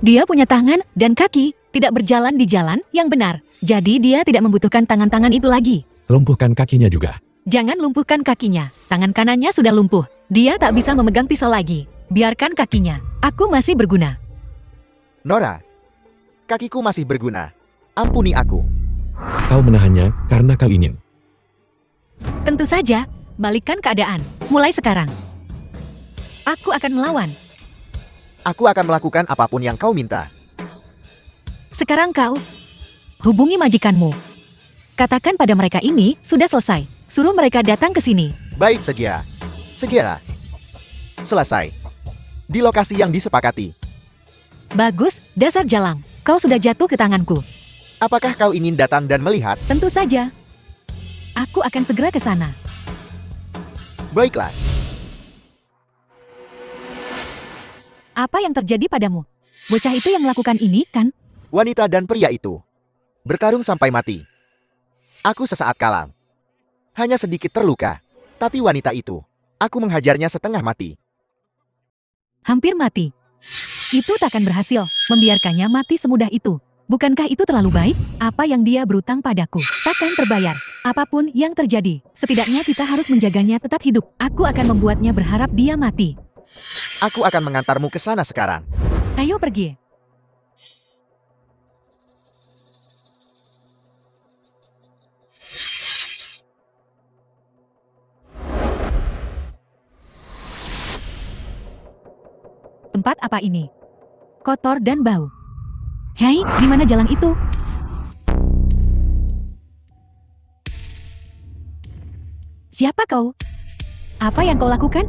A: Dia punya tangan dan kaki, tidak berjalan di jalan yang benar. Jadi dia tidak membutuhkan tangan-tangan itu lagi.
C: Lumpuhkan kakinya juga.
A: Jangan lumpuhkan kakinya. Tangan kanannya sudah lumpuh. Dia tak bisa memegang pisau lagi. Biarkan kakinya. Aku masih berguna.
B: Nora, kakiku masih berguna. Ampuni aku.
C: Kau menahannya karena kau ingin.
A: Tentu saja, balikkan keadaan. Mulai sekarang. Aku akan melawan.
B: Aku akan melakukan apapun yang kau minta.
A: Sekarang kau hubungi majikanmu. Katakan pada mereka ini sudah selesai. Suruh mereka datang ke sini.
B: Baik, segera. Selesai. Di lokasi yang disepakati.
A: Bagus, dasar jalang. Kau sudah jatuh ke tanganku.
B: Apakah kau ingin datang dan melihat?
A: Tentu saja. Aku akan segera ke sana.
B: Baiklah.
A: Apa yang terjadi padamu? Bocah itu yang melakukan ini, kan?
B: Wanita dan pria itu bertarung sampai mati. Aku sesaat kalah. Hanya sedikit terluka. Tapi wanita itu, aku menghajarnya setengah mati.
A: Hampir mati. Itu takkan berhasil, membiarkannya mati semudah itu. Bukankah itu terlalu baik? Apa yang dia berutang padaku takkan terbayar. Apapun yang terjadi, setidaknya kita harus menjaganya tetap hidup. Aku akan membuatnya berharap dia mati.
B: Aku akan mengantarmu ke sana sekarang.
A: Ayo pergi. Tempat apa ini? Kotor dan bau. Hei, di mana jalan itu? Siapa kau? Apa yang kau lakukan?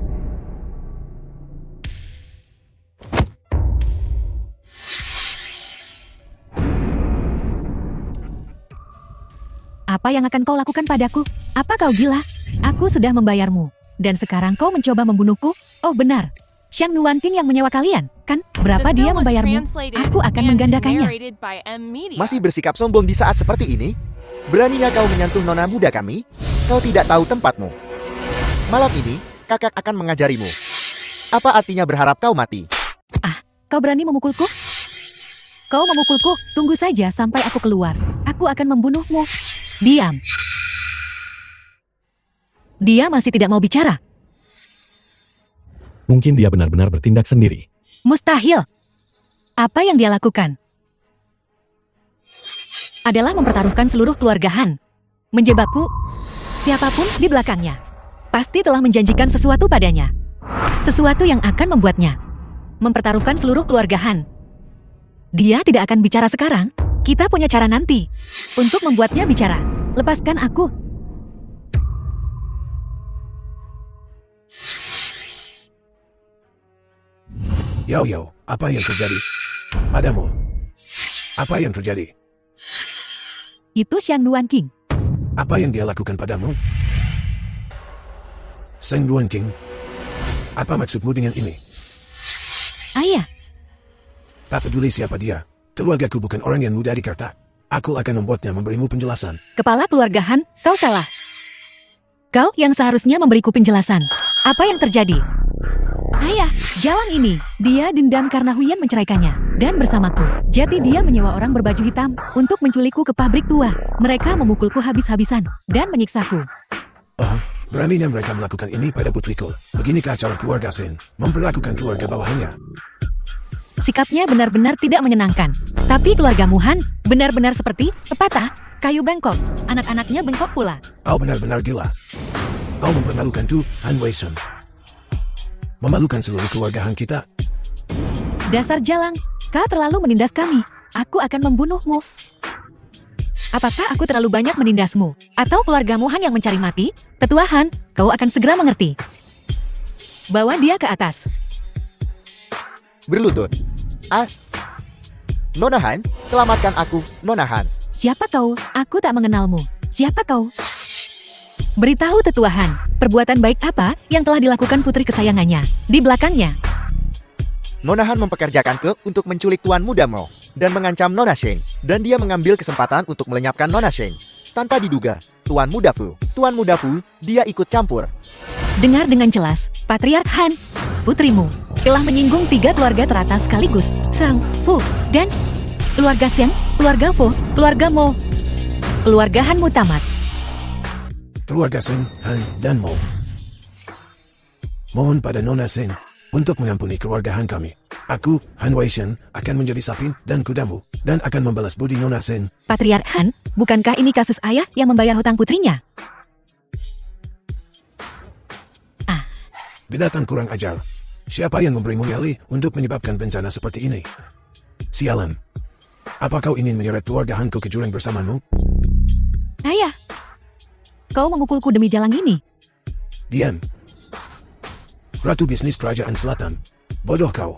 A: Apa yang akan kau lakukan padaku? Apa kau gila? Aku sudah membayarmu. Dan sekarang kau mencoba membunuhku? Oh benar. Xiang Nuanqing yang menyewa kalian, kan? Berapa
F: The
A: dia
F: film was
A: membayarmu?
F: translated
A: Aku akan
F: and
A: menggandakannya.
F: narrated by M Media.
B: Masih bersikap sombong di saat seperti ini? Beraninya kau menyentuh nona muda kami? Kau tidak tahu tempatmu. Malam ini, kakak akan mengajarimu. Apa artinya berharap kau mati?
A: Kau berani memukulku? Kau memukulku? Tunggu saja sampai aku keluar. Aku akan membunuhmu. Diam. Dia masih tidak mau bicara.
C: Mungkin dia benar-benar bertindak sendiri.
A: Mustahil. Apa yang dia lakukan? Adalah mempertaruhkan seluruh keluarga Han. Menjebakku. Siapapun di belakangnya. Pasti telah menjanjikan sesuatu padanya. Sesuatu yang akan membuatnya mempertaruhkan seluruh keluarga Han. Dia tidak akan bicara sekarang. Kita punya cara nanti untuk membuatnya bicara. Lepaskan aku.
D: Yo, apa yang terjadi? Padamu. Apa yang terjadi?
A: Itu Xiang Nuanqing.
D: Apa yang dia lakukan padamu? Seng Nuanqing, apa maksudmu dengan ini?
A: Ayah,
D: Tak peduli siapa dia. Keluargaku bukan orang yang mudah dikerta. Aku akan membuatnya memberimu penjelasan.
A: kepala keluarga Han, kau salah. Kau yang seharusnya memberiku penjelasan. Apa yang terjadi? Ayah, jalan ini. Dia dendam karena Huyan menceraikannya. Dan bersamaku. Jadi dia menyewa orang berbaju hitam untuk menculikku ke pabrik tua. Mereka memukulku habis-habisan dan menyiksaku.
D: Oh, beraninya mereka melakukan ini pada putriku. Beginikah cara keluarga Sin memperlakukan keluarga bawahannya?
A: Sikapnya benar-benar tidak menyenangkan. Tapi keluarga Han benar-benar seperti pepatah, kayu bengkok. Anak-anaknya bengkok pula.
D: Kau benar-benar gila. Kau mempermalukan Tu Han Wei Shen. Memalukan seluruh keluarga Han kita.
A: Dasar jalang, kau terlalu menindas kami. Aku akan membunuhmu. Apakah aku terlalu banyak menindasmu? Atau keluargamu Han yang mencari mati? Tetua Han, kau akan segera mengerti. Bawa dia ke atas.
B: Berlutut. Nona Han, selamatkan aku, Nona Han.
A: Siapa kau? Aku tak mengenalmu. Siapa kau? Beritahu Tetua Han, perbuatan baik apa yang telah dilakukan putri kesayangannya di belakangnya.
B: Nona Han mempekerjakan Ke untuk menculik Tuan Muda Mo dan mengancam Nona Sheng. Dan dia mengambil kesempatan untuk melenyapkan Nona Sheng. Tanpa diduga, Tuan Muda Fu, dia ikut campur.
A: Dengar dengan jelas, Patriark Han, putrimu, telah menyinggung 3 keluarga teratas sekaligus, Sang, Fu, dan keluarga Sheng, keluarga Fu, keluarga Mo. Keluarga Han mutamat.
D: Keluarga Sin, Han, dan Mo. Mohon pada Nona Sin untuk mengampuni keluarga Han kami. Aku, Han Wei Shen, akan menjadi sapi dan kudamu, dan akan membalas budi Nona Sin.
A: Patriark Han, bukankah ini kasus ayah yang membayar hutang putrinya?
D: Binatang kurang ajar. Siapa yang memberimu nyali untuk menyebabkan bencana seperti ini? Sialan. Apa kau ingin menyeret keluarga Hanku ke jurang bersamamu?
A: Ayah, kau memukulku demi jalang ini.
D: Diam. Ratu bisnis kerajaan selatan. Bodoh kau.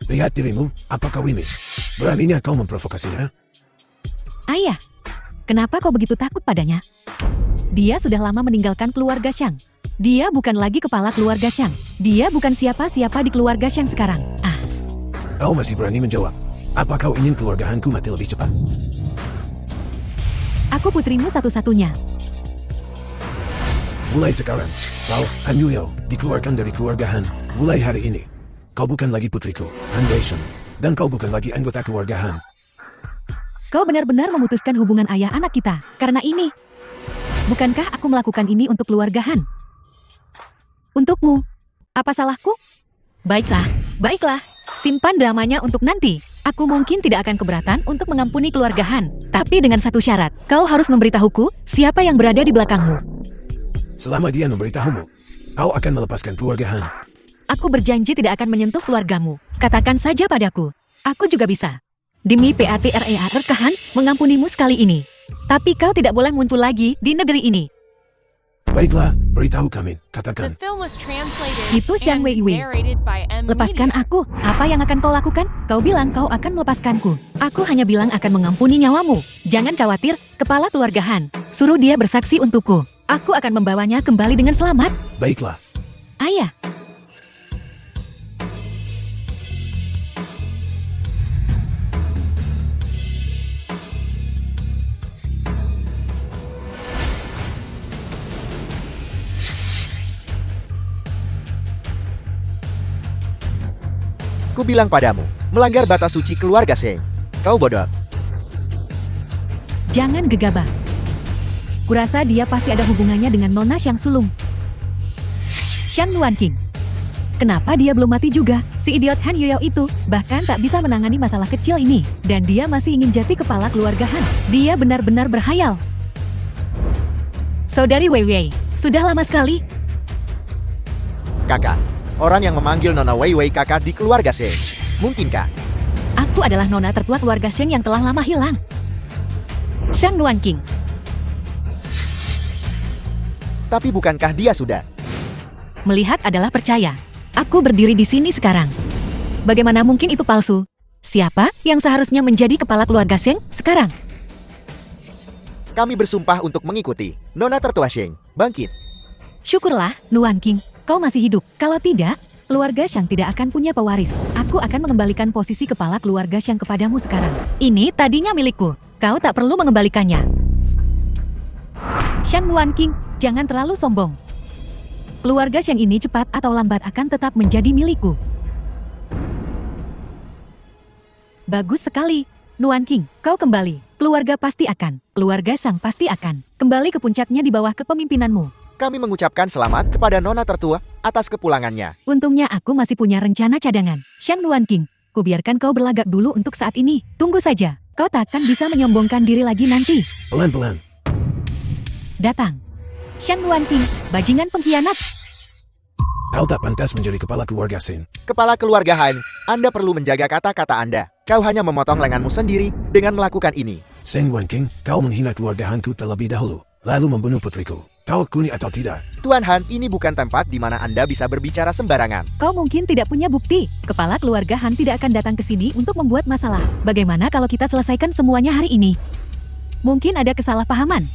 D: Lihat dirimu, apa kau ini? Beraninya kau memprovokasinya?
A: Ayah, kenapa kau begitu takut padanya? Dia sudah lama meninggalkan keluarga Xiang. Dia bukan lagi kepala keluarga Xiang. Dia bukan siapa-siapa di keluarga Xiang sekarang.
D: Kau masih berani menjawab. Apa kau ingin keluarga Hanku mati lebih cepat?
A: Aku putrimu satu-satunya.
D: Mulai sekarang, kau, Han Yuyo, dikeluarkan dari keluarga Han. Mulai hari ini, kau bukan lagi putriku, Han Wei Shen. Dan kau bukan lagi anggota keluarga Han.
A: Kau benar-benar memutuskan hubungan ayah anak kita. Karena ini. Bukankah aku melakukan ini untuk keluarga Han? Untukmu. Apa salahku? Baiklah, baiklah. Simpan dramanya untuk nanti. Aku mungkin tidak akan keberatan untuk mengampuni keluarga Han. Tapi dengan satu syarat. Kau harus memberitahuku siapa yang berada di belakangmu.
D: Selama dia memberitahumu, kau akan melepaskan keluarga Han.
A: Aku berjanji tidak akan menyentuh keluargamu. Katakan saja padaku. Aku juga bisa. Demi PATREA Rekahan mengampunimu sekali ini. Tapi kau tidak boleh muncul lagi di negeri ini.
D: Baiklah, beritahu kami,
F: The
D: katakan.
F: film was translated
A: Itu Xiang
F: and
A: Weiwei.
F: narrated by M.
A: Lepaskan
F: Media.
A: aku. Apa yang akan kau lakukan? Kau bilang kau akan melepaskanku. Aku hanya bilang akan mengampuni nyawamu. Jangan khawatir, kepala keluarga Han. Suruh dia bersaksi untukku. Aku akan membawanya kembali dengan selamat.
D: Baiklah,
A: Ayah.
B: Ku bilang padamu, melanggar batas suci keluarga Sheng. Kau bodoh.
A: Jangan gegabah. Kurasa dia pasti ada hubungannya dengan Nona Xiang Sulung. Xiang Nuanqing. Kenapa dia belum mati juga? Si idiot Han Yoyao itu bahkan tak bisa menangani masalah kecil ini. Dan dia masih ingin jadi kepala keluarga Han. Dia benar-benar berhayal. Saudari Weiwei, sudah lama sekali.
B: Kakak, orang yang memanggil Nona Weiwei kakak di keluarga Sheng. Mungkinkah?
A: Aku adalah nona tertua keluarga Sheng yang telah lama hilang. Xiang Nuanqing.
B: Tapi bukankah dia sudah?
A: Melihat adalah percaya. Aku berdiri di sini sekarang. Bagaimana mungkin itu palsu? Siapa yang seharusnya menjadi kepala keluarga Sheng sekarang?
B: Kami bersumpah untuk mengikuti. Nona tertua Sheng, bangkit.
A: Syukurlah, Nuanqing, kau masih hidup. Kalau tidak, keluarga Xiang tidak akan punya pewaris. Aku akan mengembalikan posisi kepala keluarga Xiang kepadamu sekarang. Ini tadinya milikku. Kau tak perlu mengembalikannya. Xiang Nuanqing, jangan terlalu sombong. Keluarga Xiang ini cepat atau lambat akan tetap menjadi milikku. Bagus sekali. Nuanqing, kau kembali. Keluarga pasti akan. Keluarga Xiang pasti akan. Kembali ke puncaknya di bawah kepemimpinanmu.
B: Kami mengucapkan selamat kepada Nona tertua atas kepulangannya.
A: Untungnya aku masih punya rencana cadangan. Xiang Nuanqing, kubiarkan kau berlagak dulu untuk saat ini. Tunggu saja. Kau takkan bisa menyombongkan diri lagi nanti.
D: pelan-pelan.
A: Datang. Xiang Nuanqing, bajingan pengkhianat.
D: Kau tak pantas menjadi kepala keluarga Sheng.
B: Kepala keluarga Han, Anda perlu menjaga kata-kata Anda. Kau hanya memotong lenganmu sendiri dengan melakukan ini.
D: Sheng Wenqing, kau menghina keluarga Hanku terlebih dahulu, lalu membunuh putriku. Kau akuni atau tidak?
B: Tuan Han, ini bukan tempat di mana Anda bisa berbicara sembarangan.
A: Kau mungkin tidak punya bukti. Kepala keluarga Han tidak akan datang ke sini untuk membuat masalah. Bagaimana kalau kita selesaikan semuanya hari ini? Mungkin ada kesalahpahaman.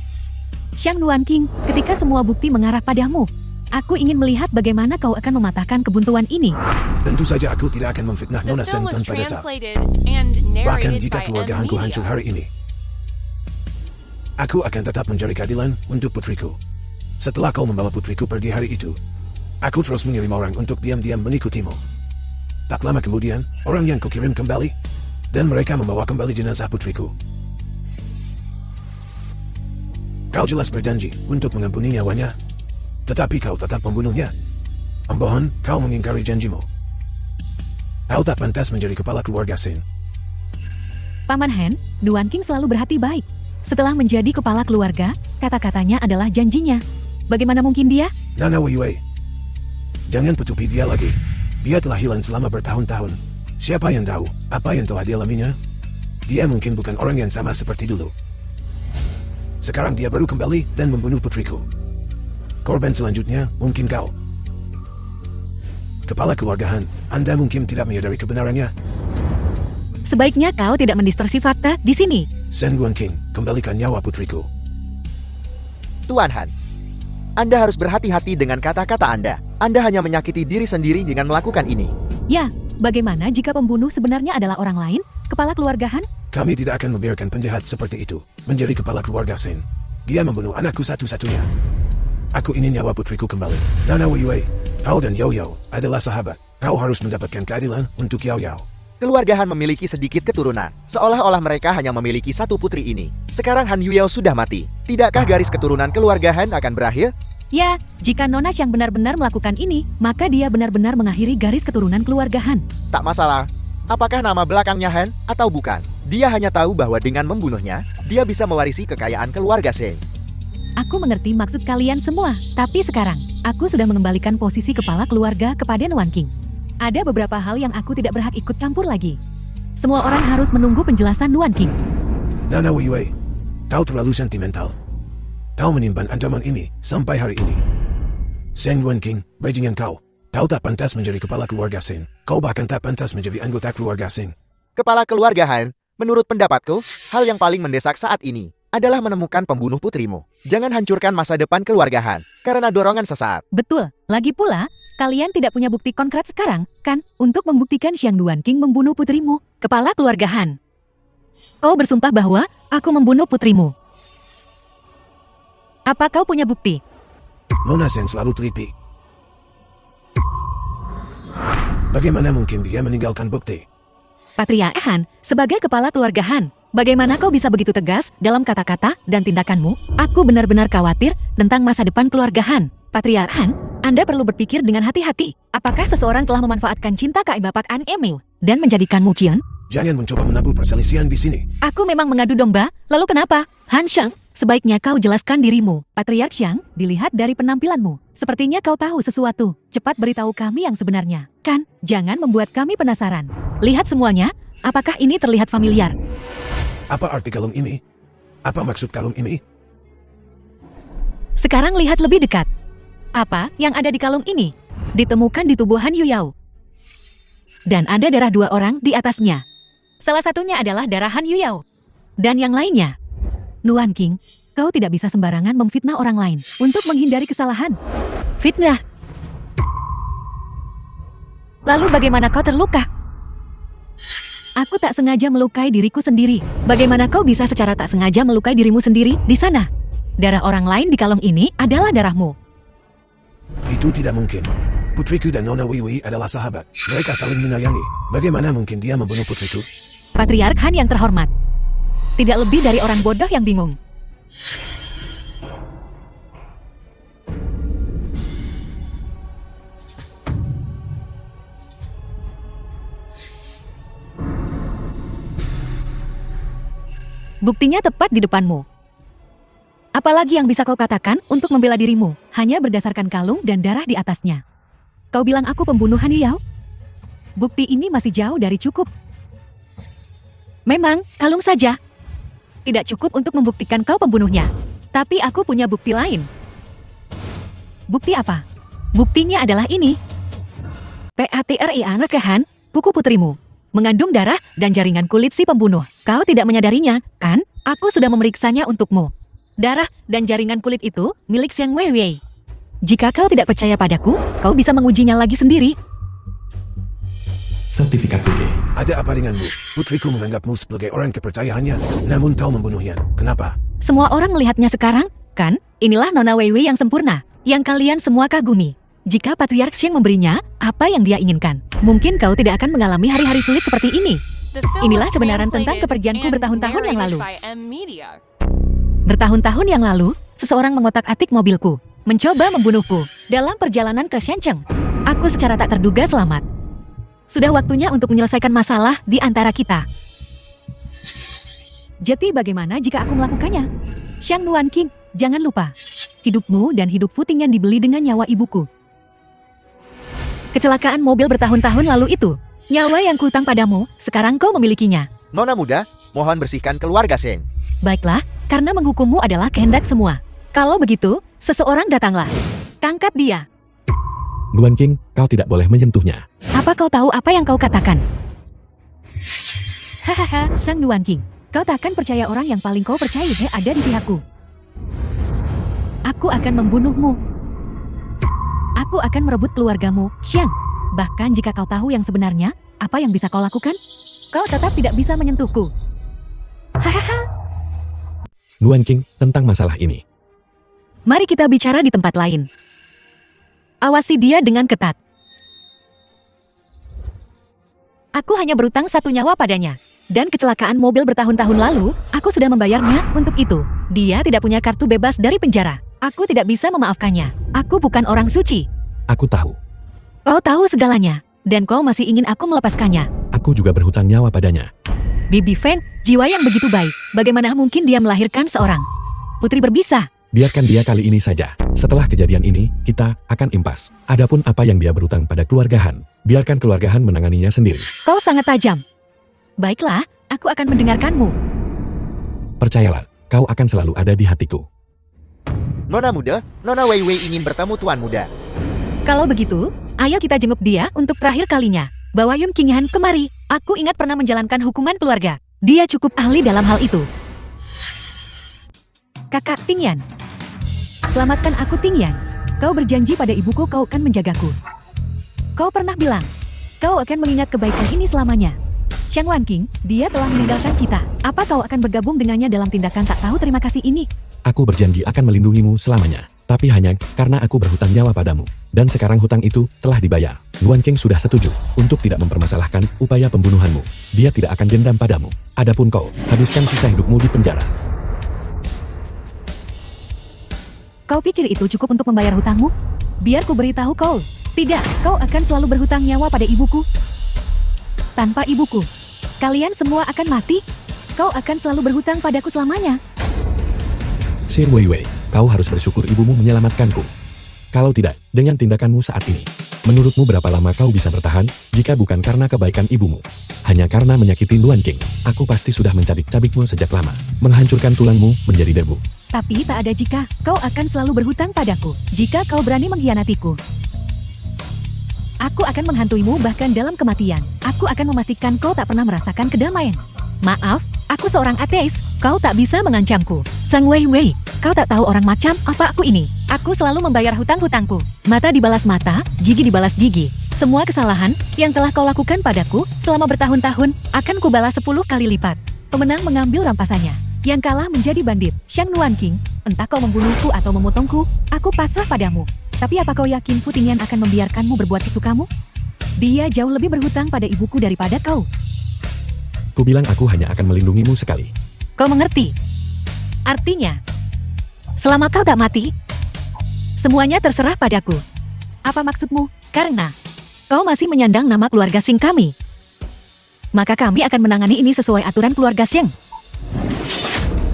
A: Xiang Nuanqing, ketika semua bukti mengarah padamu, aku ingin melihat bagaimana kau akan mematahkan kebuntuan ini.
D: Tentu saja aku tidak akan memfitnah
F: The
D: Nona
F: film
D: Sheng
F: was
D: tanpa dasar.
F: translated and
D: Bahkan
F: narrated
D: jika
F: by
D: keluarga
F: M.
D: Hanku
F: Media.
D: hancur hari ini, aku akan tetap mencari keadilan untuk putriku. Setelah kau membawa putriku pergi hari itu, aku terus mengirim orang untuk diam-diam mengikutimu. Tak lama kemudian, orang yang kukirim kembali, dan mereka membawa kembali jenazah putriku. Kau jelas berjanji untuk mengampuni nyawanya, tetapi kau tetap membunuhnya. Pembohong, kau mengingkari janjimu. Kau tak pantas menjadi kepala keluarga Sheng.
A: Paman Han, Nuanqing selalu berhati baik. Setelah menjadi kepala keluarga, kata-katanya adalah janjinya. Bagaimana mungkin dia?
D: Nona Weiwei, jangan tutupi dia lagi. Dia telah hilang selama bertahun-tahun. Siapa yang tahu apa yang telah dialaminya? Dia mungkin bukan orang yang sama seperti dulu. Sekarang dia baru kembali dan membunuh putriku. Korban selanjutnya mungkin kau. Kepala keluarga Han, Anda mungkin tidak menyadari kebenarannya.
A: Sebaiknya kau tidak mendistorsi fakta di sini.
D: Sheng Wenqing, kembalikan nyawa putriku.
B: Tuan Han, Anda harus berhati-hati dengan kata-kata Anda. Anda hanya menyakiti diri sendiri dengan melakukan ini.
A: Ya, bagaimana jika pembunuh sebenarnya adalah orang lain? Kepala keluarga Han?
D: Kami tidak akan membiarkan penjahat seperti itu menjadi kepala keluarga Sheng. Dia membunuh anakku satu-satunya. Aku ingin nyawa putriku kembali. Nona Weiwei, kau dan Yao Yao adalah sahabat. Kau harus mendapatkan keadilan untuk Yao Yao.
B: Keluarga Han memiliki sedikit keturunan, seolah-olah mereka hanya memiliki satu putri ini. Sekarang Han Yuyao sudah mati. Tidakkah garis keturunan keluarga Han akan berakhir?
A: Ya, jika Nona Xiang benar-benar melakukan ini, maka dia benar-benar mengakhiri garis keturunan keluarga Han.
B: Tak masalah. Apakah nama belakangnya Han atau bukan? Dia hanya tahu bahwa dengan membunuhnya, dia bisa mewarisi kekayaan keluarga Sheng.
A: Aku mengerti maksud kalian semua, tapi sekarang, aku sudah mengembalikan posisi kepala keluarga kepada Nuanqing. Ada beberapa hal yang aku tidak berhak ikut campur lagi. Semua orang harus menunggu penjelasan Nuanqing.
D: Nona Weiwei, kau terlalu sentimental. Kau menyimpan ancaman ini sampai hari ini. Seng Yuanqing, bajingan kau. Kau tak pantas menjadi kepala keluarga Seng. Kau bahkan tak pantas menjadi anggota keluarga Seng.
B: Kepala keluarga Han, menurut pendapatku, hal yang paling mendesak saat ini adalah menemukan pembunuh putrimu. Jangan hancurkan masa depan keluarga Han karena dorongan sesaat.
A: Betul. Lagi pula, kalian tidak punya bukti konkret sekarang, kan? Untuk membuktikan Xiang Duanqing membunuh putrimu, kepala keluarga Han. Kau bersumpah bahwa aku membunuh putrimu. Apa kau punya bukti?
D: Nona Seng selalu teliti. Bagaimana mungkin dia meninggalkan bukti?
A: Patriark Han, sebagai kepala keluarga Han, bagaimana kau bisa begitu tegas dalam kata-kata dan tindakanmu? Aku benar-benar khawatir tentang masa depan keluarga Han. Patriark Han, Anda perlu berpikir dengan hati-hati. Apakah seseorang telah memanfaatkan cinta Kak Bapak An Emil dan menjadikanmu kian?
D: Jangan mencoba menabur perselisihan di sini.
A: Aku memang mengadu domba, lalu kenapa? Han Xiang, sebaiknya kau jelaskan dirimu. Patriark Xiang, dilihat dari penampilanmu, sepertinya kau tahu sesuatu. Cepat beritahu kami yang sebenarnya. Kan, jangan membuat kami penasaran. Lihat semuanya, apakah ini terlihat familiar?
D: Apa arti kalung ini? Apa maksud kalung ini?
A: Sekarang lihat lebih dekat. Apa yang ada di kalung ini? Ditemukan di tubuh Han Yuyao. Dan ada darah 2 orang di atasnya. Salah satunya adalah darah Han Yuyao. Dan yang lainnya. Nuan King, kau tidak bisa sembarangan memfitnah orang lain untuk menghindari kesalahan. Fitnah. Lalu bagaimana kau terluka? Aku tak sengaja melukai diriku sendiri. Bagaimana kau bisa secara tak sengaja melukai dirimu sendiri di sana? Darah orang lain di kalung ini adalah darahmu.
D: Itu tidak mungkin. Putriku dan Nona Wiwi adalah sahabat. Mereka saling menyayangi. Bagaimana mungkin dia membunuh putriku?
A: Patriark Han yang terhormat. Tidak lebih dari orang bodoh yang bingung. Buktinya tepat di depanmu. Apalagi yang bisa kau katakan untuk membela dirimu? Hanya berdasarkan kalung dan darah di atasnya. Kau bilang aku pembunuh Han Yuyao? Bukti ini masih jauh dari cukup. Memang, kalung saja tidak cukup untuk membuktikan kau pembunuhnya. Tapi aku punya bukti lain. Bukti apa? Buktinya adalah ini. PATRIAN rekahan, buku putrimu. Mengandung darah dan jaringan kulit si pembunuh. Kau tidak menyadarinya, kan? Aku sudah memeriksanya untukmu. Darah dan jaringan kulit itu milik Xiang Weiwei. Jika kau tidak percaya padaku, kau bisa mengujinya lagi sendiri.
C: Sertifikat BG.
D: Ada apa denganmu? Putriku menganggapmu sebagai orang kepercayaannya, namun kau membunuhnya. Kenapa?
A: Semua orang melihatnya sekarang, kan? Inilah Nona Weiwei yang sempurna, yang kalian semua kagumi. Jika Patriark Xiang memberinya apa yang dia inginkan, mungkin kau tidak akan mengalami hari-hari sulit seperti ini. Inilah kebenaran tentang kepergianku bertahun-tahun yang lalu. Bertahun-tahun yang lalu, seseorang mengotak-atik mobilku, mencoba membunuhku dalam perjalanan ke Shenzhen. Aku secara tak terduga selamat. Sudah waktunya untuk menyelesaikan masalah di antara kita. Jadi bagaimana jika aku melakukannya? Xiang Nuanqing, jangan lupa. Hidupmu dan hidup Fu Tingyan dibeli dengan nyawa ibuku. Kecelakaan mobil bertahun-tahun lalu itu. Nyawa yang kuutang padamu, sekarang kau memilikinya.
B: Nona muda, mohon bersihkan keluarga Seng.
A: Baiklah, karena menghukummu adalah kehendak semua. Kalau begitu, seseorang datanglah. Tangkap dia.
C: Nuanqing, kau tidak boleh menyentuhnya.
A: Apa kau tahu apa yang kau katakan? Hahaha, Sang Nuanqing. Kau takkan percaya orang yang paling kau percaya ada di pihakku. Aku akan membunuhmu. Aku akan merebut keluargamu, Xiang. Bahkan jika kau tahu yang sebenarnya, apa yang bisa kau lakukan? Kau tetap tidak bisa menyentuhku. Hahaha.
C: Nuanqing, tentang masalah ini.
A: Mari kita bicara di tempat lain. Awasi dia dengan ketat. Aku hanya berutang 1 nyawa padanya. Dan kecelakaan mobil bertahun-tahun lalu, aku sudah membayarnya untuk itu. Dia tidak punya kartu bebas dari penjara. Aku tidak bisa memaafkannya. Aku bukan orang suci.
C: Aku tahu.
A: Kau tahu segalanya. Dan kau masih ingin aku melepaskannya.
C: Aku juga berhutang nyawa padanya.
A: Bibi Feng, jiwa yang begitu baik. Bagaimana mungkin dia melahirkan seorang putri berbisa?
C: Biarkan dia kali ini saja. Setelah kejadian ini, kita akan impas. Adapun apa yang dia berutang pada keluarga Han, biarkan keluarga Han menanganinya sendiri.
A: Kau sangat tajam. Baiklah, aku akan mendengarkanmu.
C: Percayalah, kau akan selalu ada di hatiku.
B: Nona muda, Nona Wei Wei ingin bertemu Tuan muda.
A: Kalau begitu, ayo kita jenguk dia untuk terakhir kalinya. Bawa Yun King Han kemari. Aku ingat pernah menjalankan hukuman keluarga. Dia cukup ahli dalam hal itu. Kakak Ting Yan. Selamatkan aku Ting Yan. Kau berjanji pada ibuku kau akan menjagaku. Kau pernah bilang, kau akan mengingat kebaikan ini selamanya. Shang Wanqing, dia telah meninggalkan kita. Apa kau akan bergabung dengannya dalam tindakan tak tahu terima kasih ini?
C: Aku berjanji akan melindungimu selamanya. Tapi hanya karena aku berhutang nyawa padamu. Dan sekarang hutang itu telah dibayar. Luan King sudah setuju untuk tidak mempermasalahkan upaya pembunuhanmu. Dia tidak akan dendam padamu. Adapun kau, habiskan sisa hidupmu di penjara.
A: Kau pikir itu cukup untuk membayar hutangmu? Biar ku beritahu kau. Tidak, kau akan selalu berhutang nyawa pada ibuku. Tanpa ibuku, kalian semua akan mati. Kau akan selalu berhutang padaku selamanya.
C: Sir Wei Wei, kau harus bersyukur ibumu menyelamatkanku. Kalau tidak, dengan tindakanmu saat ini, menurutmu berapa lama kau bisa bertahan, jika bukan karena kebaikan ibumu? Hanya karena menyakiti Luan King, aku pasti sudah mencabik-cabikmu sejak lama, menghancurkan tulangmu menjadi debu.
A: Tapi tak ada jika, kau akan selalu berhutang padaku, jika kau berani mengkhianatiku. Aku akan menghantuimu bahkan dalam kematian. Aku akan memastikan kau tak pernah merasakan kedamaian. Maaf, aku seorang ateis. Kau tak bisa mengancamku. Sang Wei Wei, kau tak tahu orang macam apa aku ini. Aku selalu membayar hutang-hutangku. Mata dibalas mata, gigi dibalas gigi. Semua kesalahan yang telah kau lakukan padaku selama bertahun-tahun akan kubalas 10 kali lipat. Pemenang mengambil rampasannya. Yang kalah menjadi bandit. Shang Wanqing, entah kau membunuhku atau memotongku, aku pasrah padamu. Tapi apa kau yakin Fu Tingyan akan membiarkanmu berbuat sesukamu? Dia jauh lebih berhutang pada ibuku daripada kau.
C: Ku bilang aku hanya akan melindungimu sekali.
A: Kau mengerti? Artinya, selama kau tak mati, semuanya terserah padaku. Apa maksudmu? Karena kau masih menyandang nama keluarga Xing kami. Maka kami akan menangani ini sesuai aturan keluarga Xing.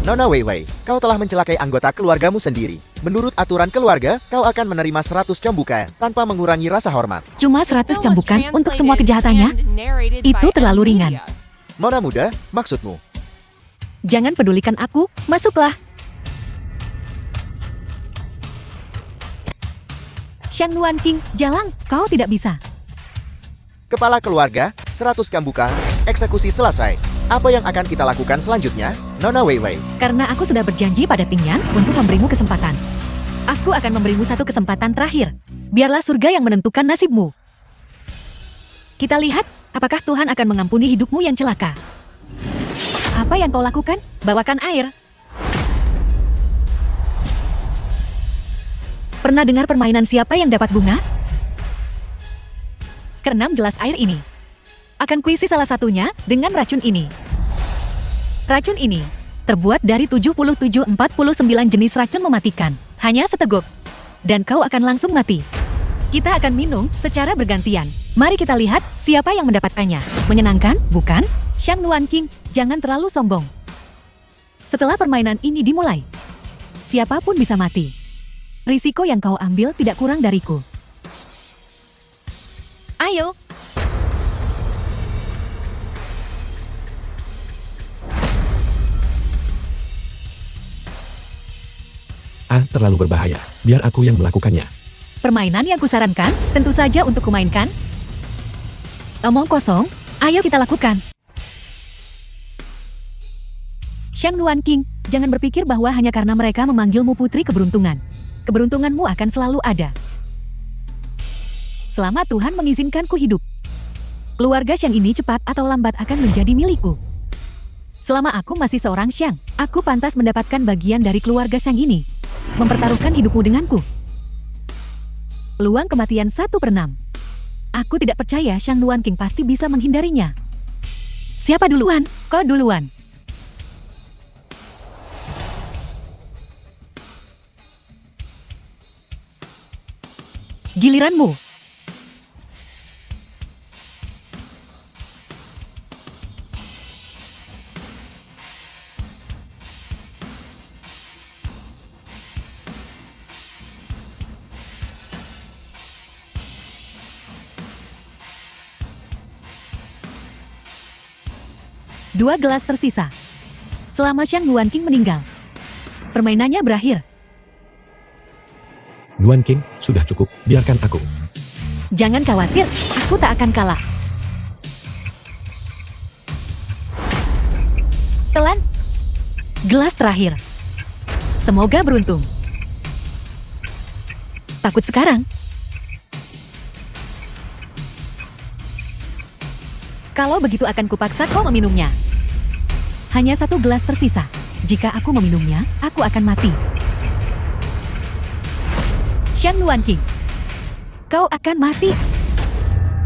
B: Nona Wei Wei, kau telah mencelakai anggota keluargamu sendiri. Menurut aturan keluarga, kau akan menerima 100 cambukan tanpa mengurangi rasa hormat.
A: Cuma 100 cambukan untuk semua kejahatannya? Itu terlalu ringan.
B: Nona muda, maksudmu?
A: Jangan pedulikan aku, masuklah. Shang Wanqing, jalan, kau tidak bisa.
B: Kepala keluarga, 100 cambukan, eksekusi selesai. Apa yang akan kita lakukan selanjutnya, Nona Wei Wei?
A: Karena aku sudah berjanji pada Ting Yan untuk memberimu kesempatan. Aku akan memberimu satu kesempatan terakhir. Biarlah surga yang menentukan nasibmu. Kita lihat, apakah Tuhan akan mengampuni hidupmu yang celaka. Apa yang kau lakukan? Bawakan air. Pernah dengar permainan siapa yang dapat bunga? Keenam gelas air ini. Akan kuisi salah satunya dengan racun ini. Racun ini terbuat dari 77-49 jenis racun mematikan. Hanya seteguk. Dan kau akan langsung mati. Kita akan minum secara bergantian. Mari kita lihat siapa yang mendapatkannya. Menyenangkan, bukan? Shang Wanqing, jangan terlalu sombong. Setelah permainan ini dimulai, siapapun bisa mati. Risiko yang kau ambil tidak kurang dariku. Ayo.
C: Terlalu berbahaya. Biar aku yang melakukannya.
A: Permainan yang kusarankan, tentu saja untuk kumainkan. Omong kosong, ayo kita lakukan. Shang Wanqing, jangan berpikir bahwa hanya karena mereka memanggilmu putri keberuntungan. Keberuntunganmu akan selalu ada. Selama Tuhan mengizinkanku hidup. Keluarga Shang ini cepat atau lambat akan menjadi milikku. Selama aku masih seorang Shang, aku pantas mendapatkan bagian dari keluarga Shang ini. Mempertaruhkan hidupmu denganku. Peluang kematian 1/6. Aku tidak percaya Shang Wanqing pasti bisa menghindarinya. Siapa duluan? Kau duluan. Giliranmu. Dua gelas tersisa. Selama Shang Wanqing meninggal, permainannya berakhir.
C: Nuan King, sudah cukup, biarkan aku.
A: Jangan khawatir, aku tak akan kalah. Telan. Gelas terakhir. Semoga beruntung. Takut sekarang? Kalau begitu akan kupaksa kau meminumnya. Hanya 1 gelas tersisa. Jika aku meminumnya, aku akan mati. Shang Nuan King, kau akan mati.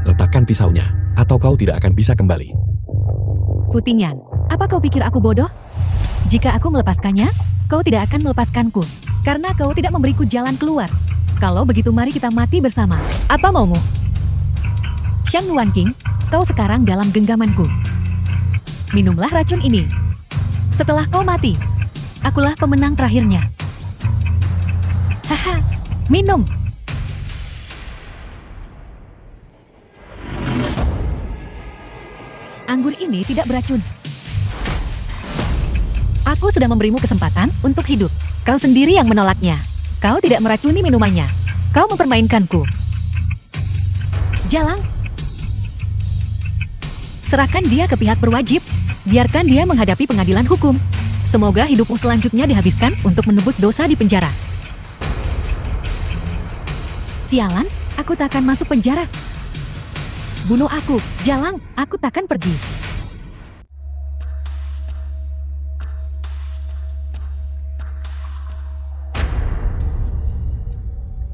C: Letakkan pisaunya, atau kau tidak akan bisa kembali.
A: Fu Tingyan, apa kau pikir aku bodoh? Jika aku melepaskannya, kau tidak akan melepaskanku. Karena kau tidak memberiku jalan keluar. Kalau begitu mari kita mati bersama. Apa maumu? Shang Nuan King, kau sekarang dalam genggamanku. Minumlah racun ini. Setelah kau mati, akulah pemenang terakhirnya. Haha, minum. Anggur ini tidak beracun. Aku sudah memberimu kesempatan untuk hidup. Kau sendiri yang menolaknya. Kau tidak meracuni minumannya. Kau mempermainkanku. Jalang. Serahkan dia ke pihak berwajib. Biarkan dia menghadapi pengadilan hukum. Semoga hidupmu selanjutnya dihabiskan untuk menebus dosa di penjara. Sialan, aku tak akan masuk penjara. Bunuh aku, Jalang, aku takkan pergi.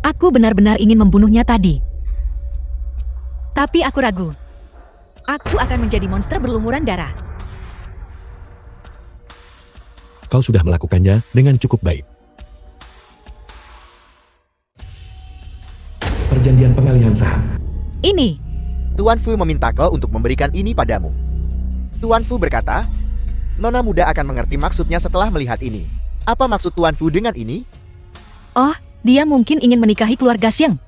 A: Aku benar-benar ingin membunuhnya tadi. Tapi aku ragu. Aku akan menjadi monster berlumuran darah.
C: Kau sudah melakukannya dengan cukup baik. Perjanjian pengalihan saham.
A: Ini.
B: Tuan Fu meminta kau untuk memberikan ini padamu. Tuan Fu berkata, Nona muda akan mengerti maksudnya setelah melihat ini. Apa maksud Tuan Fu dengan ini?
A: Oh, dia mungkin ingin menikahi keluarga Xiang.